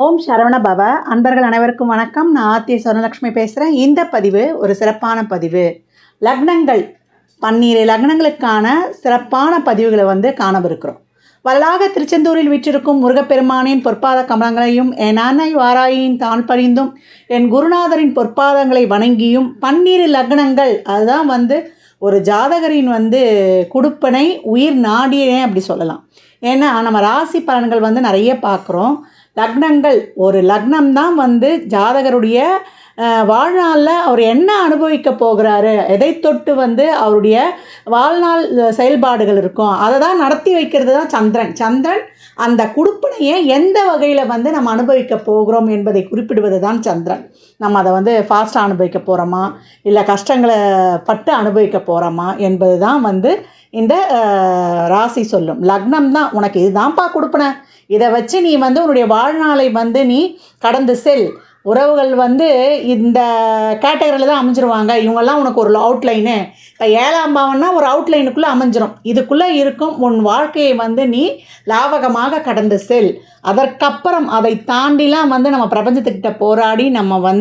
ஓம் சரவண பவ. அன்பர்கள் அனைவருக்கும் வணக்கம். நான் ஆர்த்தி சொர்ணலக்ஷ்மி பேசுகிறேன். இந்த பதிவு ஒரு சிறப்பான பதிவு. லக்னங்கள் 12 லக்னங்களுக்கான சிறப்பான பதிவுகளை காணவிருக்கிறோம். வரலாக திருச்செந்தூரில் வீற்றிருக்கும் முருகப்பெருமானின் பொற்பாத கமலங்களையும் என் அன்னை வாராயின் தான் பணிந்தும் என் குருநாதரின் பொற்பாதங்களை வணங்கியும் 12 லக்னங்கள் அதுதான் ஒரு ஜாதகரின் குடுப்பனை உயிர் நாடியனே அப்படி சொல்லலாம். ஏன்னா நம்ம ராசி பலன்கள் நிறைய பார்க்குறோம். லக்னங்கள் ஒரு லக்னம் தான் ஜாதகருடைய வாழ்நாளில் அவர் என்ன அனுபவிக்க போகிறாரு, எதை தொட்டு அவருடைய வாழ்நாள் செயல்பாடுகள் இருக்கும், அதை தான் நடத்தி வைக்கிறது தான் சந்திரன். சந்திரன் அந்த குடுப்பினையை எந்த வகையில் நம்ம அனுபவிக்க போகிறோம் என்பதை குறிப்பிடுவது தான் சந்திரன். நம்ம அதை ஃபாஸ்ட்டாக அனுபவிக்க போகிறோமா, இல்லை கஷ்டங்களை பட்டு அனுபவிக்க போகிறோமா என்பது தான் இந்த ராசி சொல்லும். லக்னம் தான் உனக்கு இதுதான்ப்பா கொடுப்பன, இதை வச்சு நீ உன்னுடைய வாழ்நாளை நீ கடந்து செல். உறவுகள் இந்த கேட்டகரியில் தான் அமைஞ்சிருவாங்க. இவங்கெல்லாம் உனக்கு ஒரு அவுட்லைனு. இப்போ 7ஆம் பாவம்னா ஒரு அவுட்லைனுக்குள்ளே அமைஞ்சிரும். இதுக்குள்ளே இருக்கும் உன் வாழ்க்கையை நீ லாவகமாக கடந்து செல். அதற்கப்புறம் அதை தாண்டிலாம் நம்ம பிரபஞ்சத்துக்கிட்ட போராடி நம்ம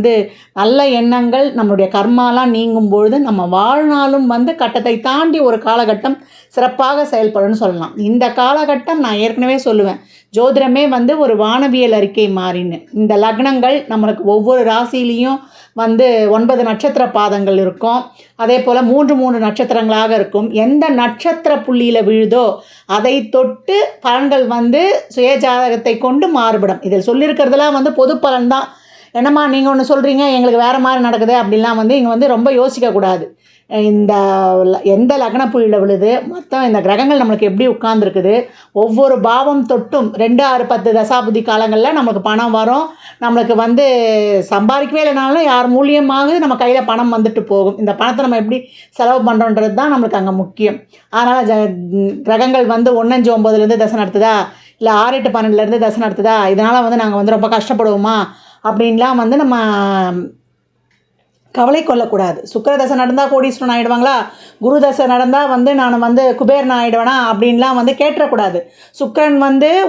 நல்ல எண்ணங்கள் நம்மளுடைய கர்மாலாம் நீங்கும் பொழுது நம்ம வாழ்நாளும் கட்டத்தை தாண்டி ஒரு காலகட்டம் சிறப்பாக செயல்படும்னு சொல்லலாம். இந்த காலகட்டம் நான் ஏற்கனவே சொல்லுவேன், ஜோதிடமே ஒரு வானவியல் அறிக்கை மாறின்னு. இந்த லக்னங்கள் நம்மளுக்கு ஒவ்வொரு ராசிலையும் 9 நட்சத்திர பாதங்கள் இருக்கும். அதே போல் 3 நட்சத்திரங்களாக இருக்கும். எந்த நட்சத்திர புள்ளியில் விழுதோ அதை தொட்டு பலன்கள் சுய ஜாதகத்தை கொண்டு மாறுபடும். இதில் சொல்லியிருக்கிறதுலாம் பொது பலன் தான். என்னம்மா நீங்கள் ஒன்று சொல்கிறீங்க, எங்களுக்கு வேறு மாதிரி நடக்குது அப்படின்லாம் இங்கே ரொம்ப யோசிக்கக்கூடாது. இந்த எந்த லக்ன புள்ளியில் விழுது, மொத்தம் இந்த கிரகங்கள் நம்மளுக்கு எப்படி உட்கார்ந்துருக்குது, ஒவ்வொரு பாவம் தொட்டும் 2, 6, 10 தசாபுதி காலங்களில் நம்மளுக்கு பணம் வரும். நம்மளுக்கு சம்பாதிக்கவே இல்லைனாலும் யார் மூலியமாக நம்ம கையில் பணம் வந்துட்டு போகும். இந்த பணத்தை நம்ம எப்படி செலவு பண்ணுறோன்றது தான் நம்மளுக்கு அங்கே முக்கியம். அதனால் கிரகங்கள் 1, 5, 9லேருந்து தசை நடத்துதா, இல்லை 6, 8, 12லேருந்து தசை நடத்துதா, இதனால் நாங்கள் ரொம்ப கஷ்டப்படுவோமா அப்படின்லாம் நம்ம கவலை கொள்ளக்கூடாது. சுக்கிர தசை நடந்தால் கோடீஸ்வரன் ஆகிடுவாங்களா, குரு தசை நடந்தால் நான் குபேரன் ஆகிடுவேனா அப்படின்லாம் கேட்டுறக்கூடாது. சுக்கிரன்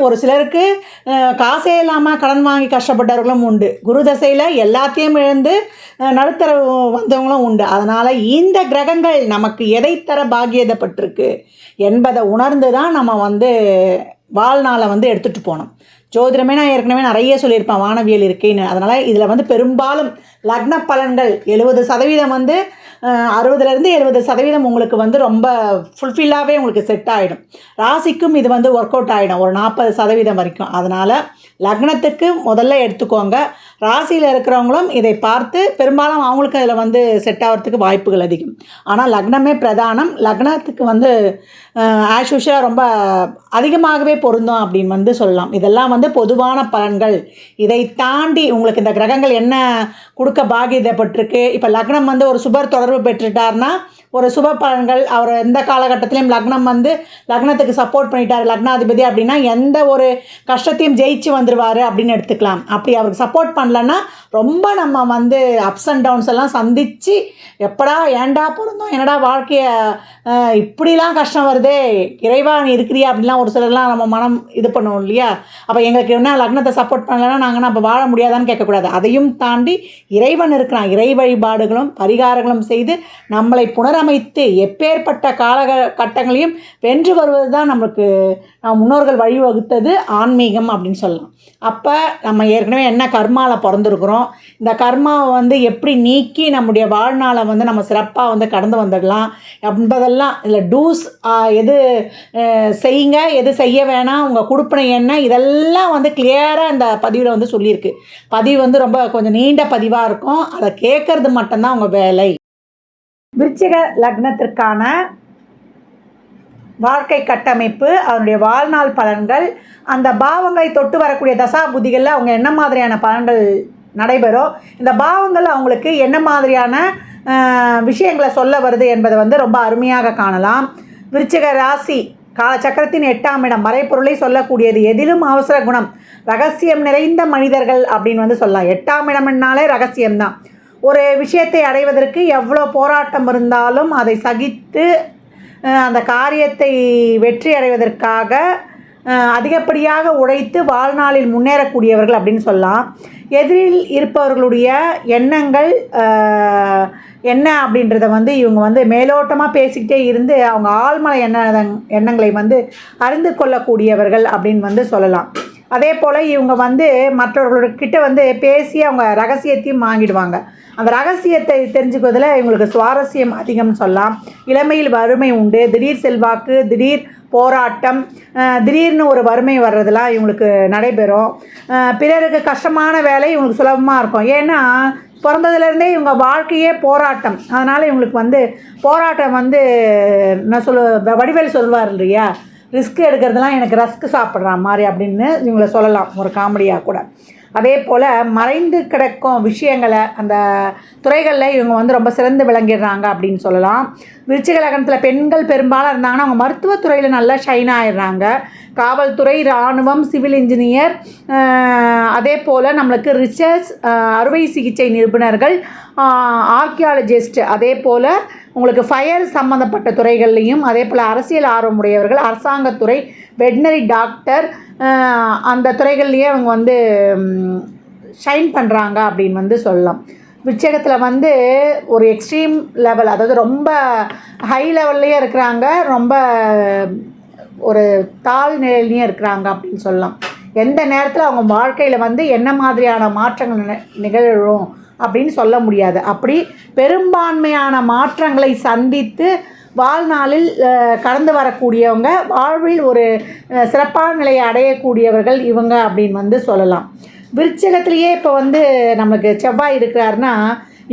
ஒரு சிலருக்கு காசே இல்லாமல் கடன் வாங்கி கஷ்டப்பட்டவர்களும் உண்டு. குரு தசையில் எல்லாத்தையும் இழந்து நடுத்தர வந்தவங்களும் உண்டு. அதனால் இந்த கிரகங்கள் நமக்கு எதை தர பாக்கியதப்பட்டிருக்கு என்பதை உணர்ந்து தான் நம்ம வாழ்நாளை எடுத்துகிட்டு போனோம். ஜோதிடமே நான் ஏற்கனவே நிறைய சொல்லியிருப்பேன், வானவியல் இருக்கேன்னு. அதனால் இதில் பெரும்பாலும் லக்ன பலன்கள் 70% 60லேருந்து 70% உங்களுக்கு ரொம்ப ஃபுல்ஃபில்லாகவே உங்களுக்கு செட் ஆகிடும். ராசிக்கும் இது ஒர்க் அவுட் ஆகிடும் ஒரு 40% வரைக்கும். அதனால் லக்னத்துக்கு முதல்ல எடுத்துக்கோங்க. ராசியில் இருக்கிறவங்களும் இதை பார்த்து பெரும்பாலும் அவங்களுக்கு அதில் செட் ஆகிறதுக்கு வாய்ப்புகள் அதிகம். ஆனால் லக்னமே பிரதானம். லக்னத்துக்கு ஆஸ் யூஷுவலாக ரொம்ப அதிகமாகவே பொருந்தும் அப்படின்னு சொல்லலாம். இதெல்லாம் பொதுவான பலன்கள். இதை தாண்டி உங்களுக்கு இந்த கிரகங்கள் என்ன கொடுக்க பாக்கியப்பட்டிருக்கு. இப்போ லக்னம் ஒரு சுபர் தொடர்பு பெற்றுட்டார்னா ஒரு சுப பலன்கள். அவர் எந்த காலகட்டத்திலையும் லக்னம் லக்னத்துக்கு சப்போர்ட் பண்ணிட்டார் லக்னாதிபதி அப்படின்னா எந்த ஒரு கஷ்டத்தையும் ஜெயிச்சு வந்துடுவார் அப்படின்னு எடுத்துக்கலாம். அப்படி அவருக்கு சப்போர்ட் பண்ணலன்னா ரொம்ப நம்ம அப்ஸ் அண்ட் டவுன்ஸ் எல்லாம் சந்தித்து எப்படா ஏண்டா பிறந்தோம், என்னடா வாழ்க்கையை இப்படிலாம் கஷ்டம் வருதே, இறைவா நீ இருக்கிறியா அப்படின்லாம் ஒரு சிலர்லாம் நம்ம மனம் இது பண்ணுவோம் இல்லையா. அப்போ எங்களுக்கு என்ன லக்னத்தை சப்போர்ட் பண்ணலைன்னா நாங்கள் அப்போ வாழ முடியாதான்னு கேட்கக்கூடாது. அதையும் தாண்டி இறைவன் இருக்கிறான். இறை வழிபாடுகளும் பரிகாரங்களும் செய்து நம்மளை புனரமைத்து எப்பேற்பட்ட காலகட்டங்களையும் வென்று வருவது தான் நம்மளுக்கு முன்னோர்கள் வழிவகுத்தது ஆன்மீகம் அப்படின்னு சொல்லலாம். அப்போ நம்ம ஏற்கனவே என்ன கர்மாவில் பிறந்திருக்கிறோம், இந்த கர்மாவை எப்படி நீக்கி நம்முடைய வாழ்நாளை நம்ம சிறப்பாக கடந்து வந்துடலாம் என்பதெல்லாம் இதில் டூஸ், எது செய்யுங்க எது செய்ய வேணாம், உங்கள் கொடுப்பனை என்ன, இதெல்லாம் கிளியராக இந்த பதிவில் சொல்லியிருக்கு. பதிவு ரொம்ப கொஞ்சம் நீண்ட பதிவாக இருக்கும். அதை கேட்கறது மட்டும்தான் உங்கள் வேலை. விருச்சிக லக்னத்திற்கான வாழ்க்கை கட்டமைப்பு, அதனுடைய வாழ்நாள் பலன்கள், அந்த பாவங்களை தொட்டு வரக்கூடிய தசா புத்திகளில் அவங்க என்ன மாதிரியான பலன்கள் நடைபெறும், இந்த பாவங்கள் அவங்களுக்கு என்ன மாதிரியான விஷயங்களை சொல்ல வருது என்பதை ரொம்ப அருமையாக காணலாம். விருச்சிக ராசி காலச்சக்கரத்தின் 8ஆம் இடம், மறைப்பொருளை சொல்லக்கூடியது. எதிலும் அவசர குணம், ரகசியம் நிறைந்த மனிதர்கள் அப்படின்னு சொல்லலாம். 8ஆம் இடம்னாலே ரகசியம்தான். ஒரு விஷயத்தை அடைவதற்கு எவ்வளோ போராட்டம் இருந்தாலும் அதை சகித்து அந்த காரியத்தை வெற்றி அடைவதற்காக அதிகப்படியாக உழைத்து வாழ்நாளில் முன்னேறக்கூடியவர்கள் அப்படின்னு சொல்லலாம். எதிரில் இருப்பவர்களுடைய எண்ணங்கள் என்ன அப்படின்றத வந்து இவங்க வந்து மேலோட்டமாக பேசிக்கிட்டே இருந்து அவங்க ஆழ்மன எண்ணங்களை வந்து அறிந்து கொள்ளக்கூடியவர்கள் அப்படின்னு வந்து சொல்லலாம். அதே போல் இவங்க வந்து மற்றவர்கள்கிட்ட வந்து பேசி அவங்க ரகசியத்தையும் வாங்கிடுவாங்க. அந்த ரகசியத்தை தெரிஞ்சுக்கிறதுல இவங்களுக்கு சுவாரஸ்யம் அதிகம்னு சொல்லலாம். இளமையில் வறுமை உண்டு, திடீர் செல்வாக்கு, திடீர் போராட்டம், திடீர்னு ஒரு வறுமை வர்றதெல்லாம் இவங்களுக்கு நடைபெறும். பிறருக்கு கஷ்டமான வேலை இவங்களுக்கு சுலபமாக இருக்கும். ஏன்னா பிறந்ததுலேருந்தே இவங்க வாழ்க்கையே போராட்டம். அதனால் இவங்களுக்கு வந்து போராட்டம் வந்து வடிவேல் சொல்வார் இல்லையா, ரிஸ்க் எடுக்கிறதுலாம் எனக்கு ரஸ்க் சாப்பிட்ற மாதிரி அப்படின்னு இவங்கள சொல்லலாம் ஒரு காமெடியாக கூட. அதே போல் மறைந்து கிடக்கும் விஷயங்களை அந்த துறைகளில் இவங்க வந்து ரொம்ப சிறந்து விளங்கிடுறாங்க அப்படின்னு சொல்லலாம். விருச்சிக லக்னத்தில் பெண்கள் பெரும்பாலும் இருந்தாங்கன்னா அவங்க மருத்துவத்துறையில் நல்லா ஷைன் ஆகிடுறாங்க. காவல்துறை, இராணுவம், சிவில் இன்ஜினியர், அதே போல் நம்மளுக்கு ரிசர்ச், அறுவை சிகிச்சை நிபுணர்கள், ஆர்கியாலஜிஸ்ட், அதே போல் உங்களுக்கு ஃபயர் சம்மந்தப்பட்ட துறைகள்லையும், அதே போல் அரசியல் ஆர்வமுடையவர்கள், அரசாங்கத்துறை, வெட்னரி டாக்டர், அந்த துறைகள்லேயே அவங்க வந்து ஷைன் பண்ணுறாங்க அப்படின்னு வந்து சொல்லலாம். விருச்சிகத்தில் வந்து ஒரு எக்ஸ்ட்ரீம் லெவல், அதாவது ரொம்ப ஹை லெவல்லையே இருக்கிறாங்க, ரொம்ப ஒரு தாழ் நிலையிலையும் இருக்கிறாங்க அப்படின்னு சொல்லலாம். எந்த நேரத்தில் அவங்க வாழ்க்கையில் வந்து என்ன மாதிரியான மாற்றங்கள் நிகழும் அப்படின்னு சொல்ல முடியாது. அப்படி பெரும்பான்மையான மாற்றங்களை சந்தித்து வாழ்நாளில் கடந்து வரக்கூடியவங்க, வாழ்வில் ஒரு சிறப்பான நிலையை அடையக்கூடியவர்கள் இவங்க அப்படின்னு வந்து சொல்லலாம். விருச்சிகத்திலேயே இப்போ வந்து நமக்கு செவ்வாய் இருக்கிறாருன்னா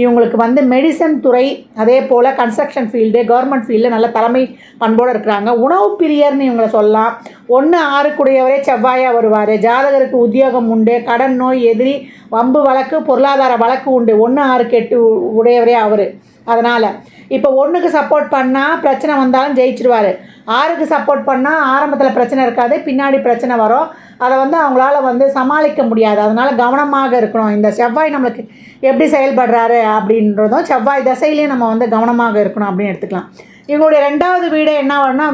இவங்களுக்கு வந்து மெடிசன் துறை, அதே போல் கன்ஸ்ட்ரக்ஷன் ஃபீல்டு, கவர்மெண்ட் ஃபீல்டில் நல்ல தலைமை பண்போடு இருக்கிறாங்க. உணவு பிரியர்னு இவங்களை சொல்லலாம். 1-6 செவ்வாயாக வருவார். ஜாதகருக்கு உத்தியோகம் உண்டு, கடன், நோய், எதிரி, வம்பு வழக்கு, பொருளாதார வழக்கு உண்டு. 1-6-8 உடையவரே அவர். அதனால் இப்போ 1க்கு சப்போர்ட் பண்ணால் பிரச்சனை வந்தாலும் ஜெயிச்சிருவார். 6க்கு சப்போர்ட் பண்ணால் ஆரம்பத்தில் பிரச்சனை இருக்காது, பின்னாடி பிரச்சனை வரும். அதை வந்து அவங்களால வந்து சமாளிக்க முடியாது. அதனால் கவனமாக இருக்கணும். இந்த செவ்வாய் நம்மளுக்கு எப்படி செயல்படுறாரு அப்படின்றதும் செவ்வாய் தசையிலையும் நம்ம வந்து கவனமாக இருக்கணும் அப்படின்னு எடுத்துக்கலாம். இவங்களுடைய 2வது வீடு என்ன வரும்னா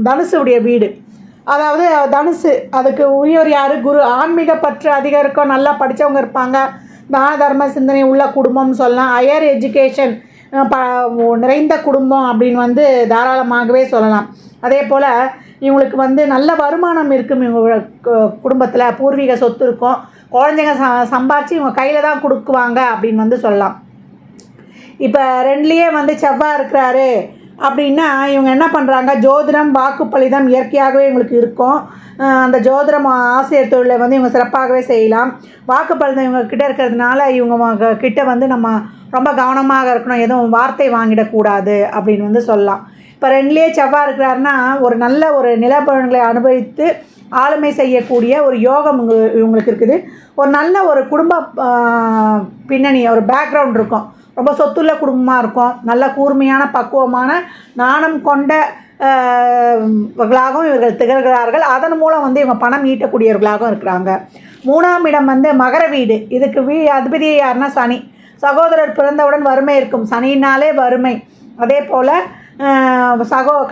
தனுசுடைய வீடு. அதாவது தனுசு, அதுக்கு உரியவர் யார்? குரு. ஆன்மீக பற்று அதிகம் இருக்கும், நல்லா படித்தவங்க இருப்பாங்க, தான தர்ம சிந்தனை உள்ள குடும்பம்னு சொல்லலாம். ஹையர் எஜுகேஷன் நிறைந்த குடும்பம் அப்படின்னு வந்து தாராளமாகவே சொல்லலாம். அதே போல் இவங்களுக்கு வந்து நல்ல வருமானம் இருக்கும். இவங்க குடும்பத்தில் பூர்வீக சொத்து இருக்கும். குழந்தைங்க சம்பாரித்து இவங்க கையில் தான் கொடுக்குவாங்க அப்படின்னு வந்து சொல்லலாம். இப்போ 2லேயே வந்து செவ்வாய் இருக்கிறாரு அப்படின்னா இவங்க என்ன பண்ணுறாங்க, ஜோதிடம், வாக்குப்பளிதம் இயற்கையாகவே இவங்களுக்கு இருக்கும். அந்த ஜோதிடம் ஆசிரியர் தொழிலை வந்து இவங்க சிறப்பாகவே செய்யலாம். வாக்குப்பளிதம் இவங்க கிட்டே இருக்கிறதுனால இவங்க கிட்ட வந்து நம்ம ரொம்ப கவனமாக இருக்கணும், எதுவும் வார்த்தை வாங்கிடக்கூடாது அப்படின்னு வந்து சொல்லலாம். இப்போ 2லேயே செவ்வாய் இருக்கிறாருன்னா ஒரு நல்ல ஒரு நிலப்பலன்களை அனுபவித்து ஆளுமை செய்யக்கூடிய ஒரு யோகம் இவங்களுக்கு இருக்குது. ஒரு நல்ல ஒரு குடும்ப பின்னணி, ஒரு பேக்ரவுண்ட் இருக்கும். ரொம்ப சொத்துள்ள குடும்பமாக இருக்கும். நல்ல கூர்மையான, பக்குவமான, நாணம் கொண்ட வர்களாகவும் இவர்கள் திகழ்கிறார்கள். அதன் மூலம் வந்து இவங்க பணம் ஈட்டக்கூடியவர்களாகவும் இருக்கிறாங்க. 3ஆம் இடம் வந்து மகர வீடு. இதுக்கு அதிபதி யாருன்னா சனி. சகோதரர் பிறந்தவுடன் வறுமை இருக்கும். சனினாலே வறுமை. அதே போல்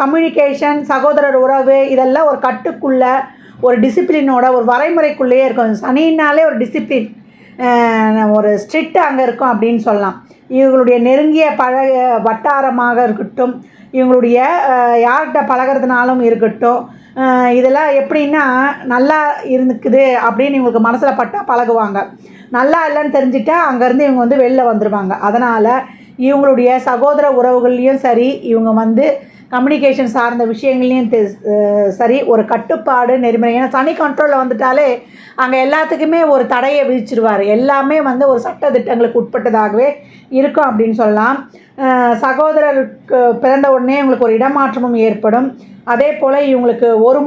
கம்யூனிகேஷன், சகோதரர் உறவு, இதெல்லாம் ஒரு கட்டுக்குள்ளே, ஒரு டிசிப்ளினோட, ஒரு வரைமுறைக்குள்ளேயே இருக்கும். சனினாலே ஒரு டிசிப்ளின், ஒரு ஸ்ட்ரிக்ட் அங்கே இருக்கும் அப்படின்னு சொல்லலாம். இவங்களுடைய நெருங்கிய வட்டாரமாக இருக்கட்டும், இவங்களுடைய யார்கிட்ட பழகிறதுனாலும் இருக்கட்டும், இதெல்லாம் எப்படின்னா நல்லா இருந்துக்குது அப்படின்னு இவங்களுக்கு மனசில் பட்டால் பழகுவாங்க. நல்லா இல்லைன்னு தெரிஞ்சுட்டா அங்கேருந்து இவங்க வந்து வெளில வந்துடுவாங்க. அதனால் இவங்களுடைய சகோதர உறவுகள்லேயும் சரி, இவங்க வந்து கம்யூனிகேஷன் சார்ந்த விஷயங்கள்லேயும் சரி, ஒரு கட்டுப்பாடு, நெறிமுறை. ஏன்னா சனி கண்ட்ரோலில் வந்துட்டாலே அங்கே எல்லாத்துக்குமே ஒரு தடையை விதிச்சிருவார். எல்லாமே வந்து ஒரு சட்ட திட்டங்களுக்கு உட்பட்டதாகவே இருக்கும் அப்படின்னு சொல்லலாம். சகோதரருக்கு பிறந்த உடனே இவங்களுக்கு ஒரு இடமாற்றமும் ஏற்படும். அதே போல் இவங்களுக்கு ஒரு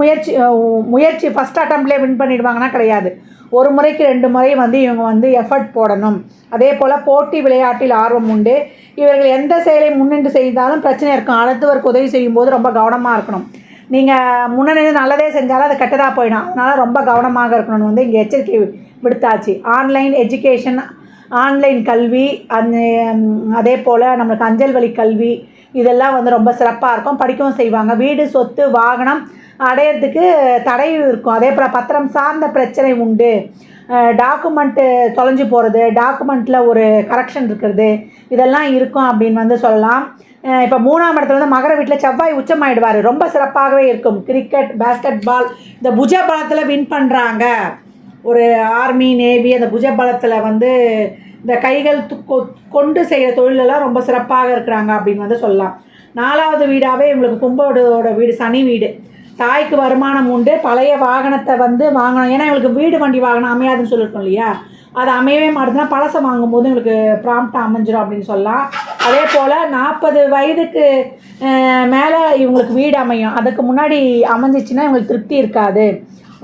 முயற்சி ஃபஸ்ட் அட்டம்ப்ட்லேயே வின் பண்ணிடுவாங்கன்னா கிடையாது. ஒரு முறைக்கு 2 முறை வந்து இவங்க வந்து எஃபர்ட் போடணும். அதே போல் போட்டி விளையாட்டில் ஆர்வம் உண்டு. இவர்கள் எந்த செயலை முன்னின்று செய்தாலும் பிரச்சனை இருக்கும். அடுத்தவருக்கு உதவி செய்யும்போது ரொம்ப கவனமாக இருக்கணும். நீங்கள் முன்னணி நல்லதே செஞ்சாலும் அது கெட்டதாக போயிடும். அதனால் ரொம்ப கவனமாக இருக்கணும்னு வந்து இங்கே எச்சரிக்கை விடுத்தாச்சு. ஆன்லைன் எஜுகேஷன், ஆன்லைன் கல்வி, அதே போல் நம்மளுக்கு அஞ்சல் வழி கல்வி, இதெல்லாம் வந்து ரொம்ப சிறப்பாக இருக்கும். படிக்கவும் செய்வாங்க. வீடு, சொத்து, வாகனம், அடையிறதுக்கு தடை இருக்கும். அதே போல் பத்திரம் சார்ந்த பிரச்சனை உண்டு. டாக்குமெண்ட்டு தொலைஞ்சு போகிறது, டாக்குமெண்ட்டில் ஒரு கரெக்ஷன் இருக்கிறது, இதெல்லாம் இருக்கும் அப்படின்னு வந்து சொல்லலாம். இப்போ 3ஆம் இடத்துல வந்து மகர வீட்டில் செவ்வாய் உச்சமாயிடுவார். ரொம்ப சிறப்பாகவே இருக்கும். கிரிக்கெட், பேஸ்கெட் பால், இந்த புஜ பலத்தில் வின் பண்ணுறாங்க. ஒரு ஆர்மி, நேவி, அந்த புஜ பலத்தில் வந்து இந்த கைகள் கொண்டு செய்கிற தொழிலெல்லாம் ரொம்ப சிறப்பாக இருக்கிறாங்க அப்படின்னு வந்து சொல்லலாம். 4வது வீடாகவே இவங்களுக்கு கும்போட வீடு, சனி வீடு. தாய்க்கு வருமானம் உண்டு. பழைய வாகனத்தை வந்து வாங்கணும். ஏன்னா இவங்களுக்கு வீடு வண்டி வாகனம் அமையாதுன்னு சொல்லியிருக்கோம் இல்லையா, அது அமையவே மாட்டுதுன்னா பழசை வாங்கும்போது இவங்களுக்கு ப்ராம்ப்டாக அமைஞ்சிடும் அப்படின்னு சொல்லலாம். அதே போல் 40 வயதுக்கு மேலே இவங்களுக்கு வீடு அமையும். அதுக்கு முன்னாடி அமைஞ்சிச்சின்னா இவங்களுக்கு திருப்தி இருக்காது.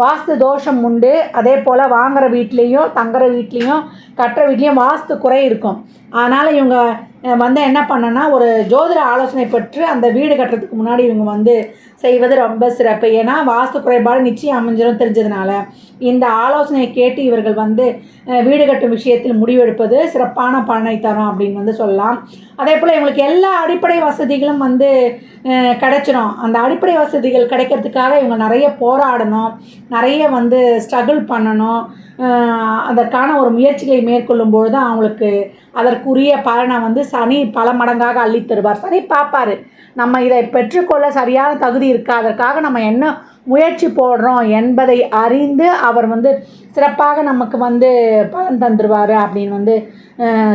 வாஸ்து தோஷம் உண்டு. அதே போல் வாங்குகிற வீட்லேயும் தங்குற வீட்லேயும் கட்டுற வீட்லேயும் வாஸ்து குறை இருக்கும். அதனால் இவங்க வந்து என்ன பண்ணனா, ஒரு ஜோதிட ஆலோசனை பெற்று அந்த வீடு கட்டுறதுக்கு முன்னாடி இவங்க வந்து செய்வது ரொம்ப சிறப்பு. ஏன்னா வாஸ்து குறைபாடு நிச்சயம் அமைஞ்சிடும் தெரிஞ்சதுனால இந்த ஆலோசனையை கேட்டு இவர்கள் வந்து வீடு கட்டும் விஷயத்தில் முடிவெடுப்பது சிறப்பான பலனை தரும் அப்படின்னு வந்து சொல்லலாம். அதே போல் இவங்களுக்கு எல்லா அடிப்படை வசதிகளும் வந்து கிடைச்சிடும். அந்த அடிப்படை வசதிகள் கிடைக்கிறதுக்காக இவங்க நிறைய போராடணும், நிறைய வந்து ஸ்ட்ரகிள் பண்ணணும். அதற்கான ஒரு முயற்சிகளை மேற்கொள்ளும் பொழுது அவங்களுக்கு அதற்குரிய பலனை வந்து சனி பல மடங்காக அள்ளித் தருவார். சனி பார்ப்பார் நம்ம இதை பெற்றுக்கொள்ள சரியான தகுதி இருக்கா, அதற்காக நம்ம என்ன முயற்சி போடுறோம் என்பதை அறிந்து அவர் வந்து சிறப்பாக நமக்கு வந்து பலன் தந்துடுவார் அப்படின்னு வந்து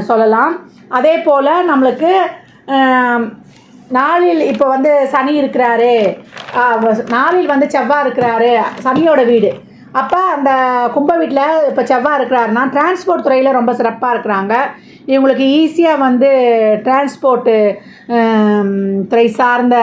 சொல்லலாம். அதே போல் நம்மளுக்கு நாளில் இப்போ வந்து சனி இருக்கிறாரு, நாளில் வந்து செவ்வாய் இருக்கிறாரு, சனியோட வீடு. அப்போ அந்த கும்ப வீட்டில் இப்போ செவ்வாய் இருக்கிறாருன்னா டிரான்ஸ்போர்ட் துறையில் ரொம்ப சிறப்பாக இருக்கிறாங்க. இவங்களுக்கு ஈஸியாக வந்து டிரான்ஸ்போர்ட்டு துறை சார்ந்த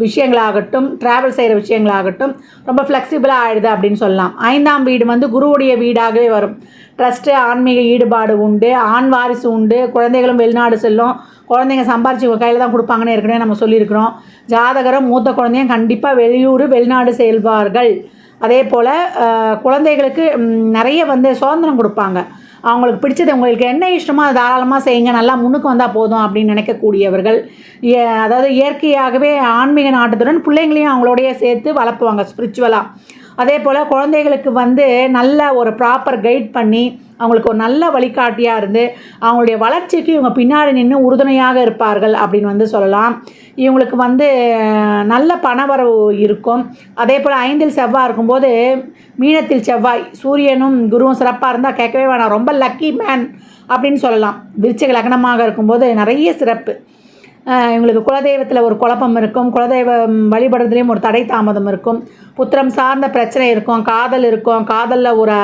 விஷயங்களாகட்டும், ட்ராவல் செய்கிற விஷயங்களாகட்டும் ரொம்ப ஃப்ளெக்சிபிளாக ஆகிடுது அப்படின்னு சொல்லலாம். 5ஆம் வீடு வந்து குருவுடைய வீடாகவே வரும். ட்ரஸ்ட்டு, ஆன்மீக ஈடுபாடு உண்டு, ஆண் வாரிசு உண்டு, குழந்தைகளும் வெளிநாடு செல்லும். குழந்தைங்க சம்பாரிச்சு உங்கள் கையில் தான் கொடுப்பாங்கன்னு ஏற்கனவே நம்ம சொல்லியிருக்கிறோம். ஜாதகரும் மூத்த குழந்தையும் கண்டிப்பாக வெளிநாடு செல்வார்கள். அதே போல் குழந்தைகளுக்கு நிறைய வந்து சுதந்திரம் கொடுப்பாங்க. அவங்களுக்கு பிடிச்சது, உங்களுக்கு என்ன இஷ்டமோ அதை தாராளமாக செய்யுங்க, நல்லா முன்னுக்கு வந்தால் போதும் அப்படின்னு நினைக்கக்கூடியவர்கள். அதாவது இயற்கையாகவே ஆன்மீக நாட்டத்துடன் பிள்ளைங்களையும் அவங்களோடைய சேர்த்து வளர்ப்புவாங்க ஸ்பிரிச்சுவலாக. அதே போல் குழந்தைகளுக்கு வந்து நல்ல ஒரு ப்ராப்பர் கைட் பண்ணி அவங்களுக்கு ஒரு நல்ல வழிகாட்டியாக இருந்து அவங்களுடைய வளர்ச்சிக்கு இவங்க பின்னாடி நின்று உறுதுணையாக இருப்பார்கள் அப்படின்னு வந்து சொல்லலாம். இவங்களுக்கு வந்து நல்ல பணவரவு இருக்கும். அதே போல் 5இல் செவ்வாய் இருக்கும்போது மீனத்தில் செவ்வாய், சூரியனும் குருவும் சிறப்பாக இருந்தால் கேட்கவே வேணாம், ரொம்ப லக்கி மேன் அப்படின்னு சொல்லலாம். விருச்சிக லக்னமாக இருக்கும்போது நிறைய சிறப்பு. இவங்களுக்கு குலதெய்வத்தில் ஒரு குழப்பம் இருக்கும், குலதெய்வம் வழிபடுறதுலேயும் ஒரு தடை தாமதம் இருக்கும், புத்திரம் சார்ந்த பிரச்சனை இருக்கும், காதல் இருக்கும், காதலில் ஒரு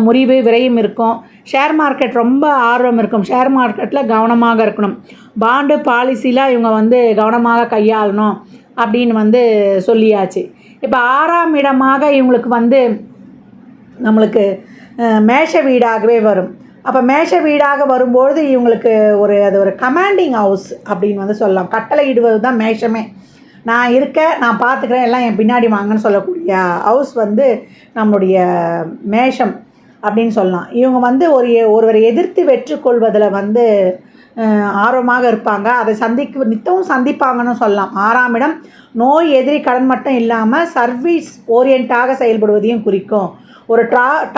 முறிவு விரையும் இருக்கும். ஷேர் மார்க்கெட் ரொம்ப ஆர்வம் இருக்கும், ஷேர் மார்க்கெட்டில் கவனமாக இருக்கணும். பாண்டு பாலிசிலாம் இவங்க வந்து கவனமாக கையாளணும் அப்படின்னு வந்து சொல்லியாச்சு. இப்போ 6ஆம் இடமாக இவங்களுக்கு வந்து நம்மளுக்கு மேஷ வீடாகவே வரும். அப்போ மேஷ வீடாக வரும்பொழுது இவங்களுக்கு அது ஒரு கமாண்டிங் ஹவுஸ் அப்படின்னு வந்து சொல்லலாம். கட்டளை இடுவது தான் மேஷமே. நான் நான் பார்த்துக்கிறேன், எல்லாம் என் பின்னாடி வாங்கன்னு சொல்லக்கூடிய ஹவுஸ் வந்து நம்மளுடைய மேஷம் அப்படின்னு சொல்லலாம். இவங்க வந்து ஒருவரை எதிர்த்து வெற்றி கொள்வதில் வந்து ஆர்வமாக இருப்பாங்க. அதை நித்தமும் சந்திப்பாங்கன்னு சொல்லலாம். 6ஆம் இடம் நோய், எதிரி, கடன் மட்டும் இல்லாமல் சர்வீஸ் ஓரியண்டாக செயல்படுவதையும் குறிக்கும். ஒரு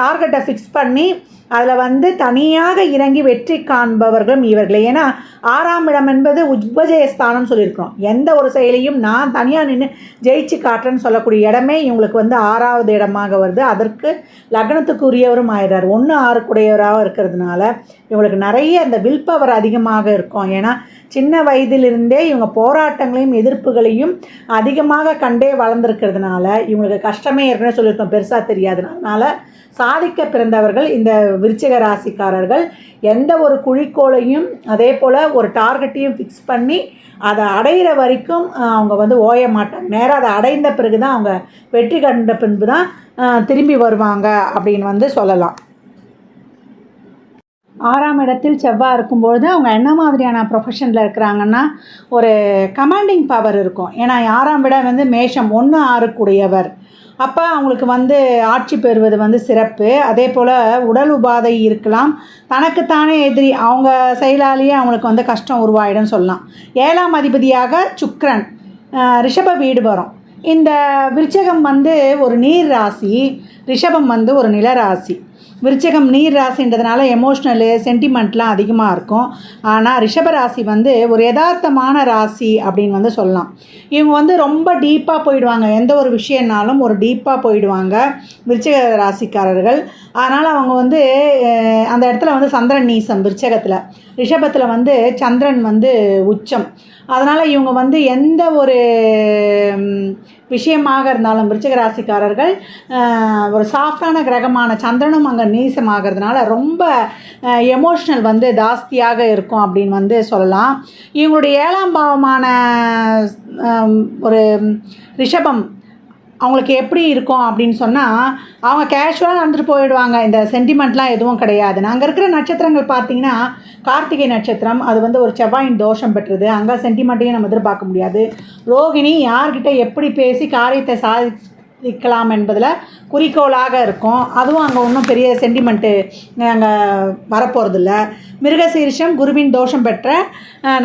டார்கெட்டை ஃபிக்ஸ் பண்ணி அதில் வந்து தனியாக இறங்கி வெற்றி காண்பவர்களும் இவர்களே. ஏன்னா 6ஆம் இடம் என்பது உபஜயஸ்தானம்னு சொல்லியிருக்கிறோம். எந்த ஒரு செயலையும் நான் தனியாக நின்று ஜெயிச்சு காட்டுறேன்னு சொல்லக்கூடிய இடமே இவங்களுக்கு வந்து 6ஆவது இடமாக வருது. அதற்கு லக்னத்துக்குரியவரும் ஆயிடுறார். 1-6 கூடையவராக இருக்கிறதுனால இவங்களுக்கு நிறைய அந்த வில் பவர் அதிகமாக இருக்கும். ஏன்னா சின்ன வயதிலிருந்தே இவங்க போராட்டங்களையும் எதிர்ப்புகளையும் அதிகமாக கண்டே வளர்ந்துருக்கிறதுனால இவங்களுக்கு கஷ்டமே ஏற்கனவே சொல்லியிருக்கோம், பெருசாக தெரியாதுனால சாதிக்க பிறந்தவர்கள் இந்த விருச்சிக ராசிக்காரர்கள். எந்த ஒரு குறிக்கோளையும் அதே போல் ஒரு டார்கெட்டையும் ஃபிக்ஸ் பண்ணி அதை அடைகிற வரைக்கும் அவங்க வந்து ஓய மாட்டாங்க. நேராக அதை அடைந்த பிறகு தான் அவங்க வெற்றி கண்ட பின்பு தான் திரும்பி வருவாங்க அப்படின்னு வந்து சொல்லலாம். 6ஆம் இடத்தில் செவ்வாய் இருக்கும்பொழுது அவங்க என்ன மாதிரியான ப்ரொஃபஷனில் இருக்கிறாங்கன்னா ஒரு கமாண்டிங் பவர் இருக்கும். ஏன்னா 6ஆம் இடம் வந்து மேஷம், 1-6 கூடியவர். அப்போ அவங்களுக்கு வந்து ஆட்சி பெறுவது வந்து சிறப்பு. அதே போல் உடல் உபாதை இருக்கலாம், தனக்குத்தானே எதிரி, அவங்க செயலாலேயே அவங்களுக்கு வந்து கஷ்டம் உருவாயிடும்னு சொல்லலாம். 7ஆம் அதிபதியாக சுக்கிரன் ரிஷப வீடு வரும். இந்த விருச்சகம் வந்து ஒரு நீர் ராசி, ரிஷபம் வந்து ஒரு நில ராசி. விருச்சகம் நீர் ராசின்றதுனால எமோஷ்னலு சென்டிமெண்ட்லாம் அதிகமாக இருக்கும். ஆனால் ரிஷப ராசி வந்து ஒரு யதார்த்தமான ராசி அப்படின்னு வந்து சொல்லலாம். இவங்க வந்து ரொம்ப டீப்பாக போயிடுவாங்க. எந்த ஒரு விஷயம்னாலும் ஒரு டீப்பாக போயிடுவாங்க விருச்சிக ராசிக்காரர்கள். அதனால் அவங்க வந்து அந்த இடத்துல வந்து சந்திரன் நீசம் விருச்சகத்தில், ரிஷபத்தில் வந்து சந்திரன் வந்து உச்சம். அதனால் இவங்க வந்து எந்த ஒரு விஷயமாக இருந்தாலும் விருச்சிக ராசிக்காரர்கள் ஒரு சாஃப்டான கிரகமான சந்திரனும் அங்கே நீசமாகிறதுனால ரொம்ப எமோஷ்னல் வந்து ஜாஸ்தியாக இருக்கும் அப்படின்னு வந்து சொல்லலாம். இவங்களுடைய 7ஆம் பாவமான ஒரு ரிஷபம் அவங்களுக்கு எப்படி இருக்கும் அப்படின்னு சொன்னால், அவங்க கேஷுவலாக நடந்துட்டு போயிடுவாங்க. இந்த சென்டிமெண்ட்லாம் எதுவும் கிடையாது. அங்கே இருக்கிற நட்சத்திரங்கள் பார்த்திங்கன்னா, கார்த்திகை நட்சத்திரம் அது வந்து ஒரு செவ்வாயின் தோஷம் பெற்றது. அங்கே சென்டிமெண்ட்டையும் நம்ம எதிர்பார்க்க முடியாது. ரோகிணி யார்கிட்ட எப்படி பேசி காரியத்தை சாதிக்கலாம் என்பதில் குறிக்கோளாக இருக்கும். அதுவும் அங்கே ஒன்றும் பெரிய சென்டிமெண்ட்டு அங்கே வரப்போகிறதில்ல. மிருகசீரிஷம் குருவின் தோஷம் பெற்ற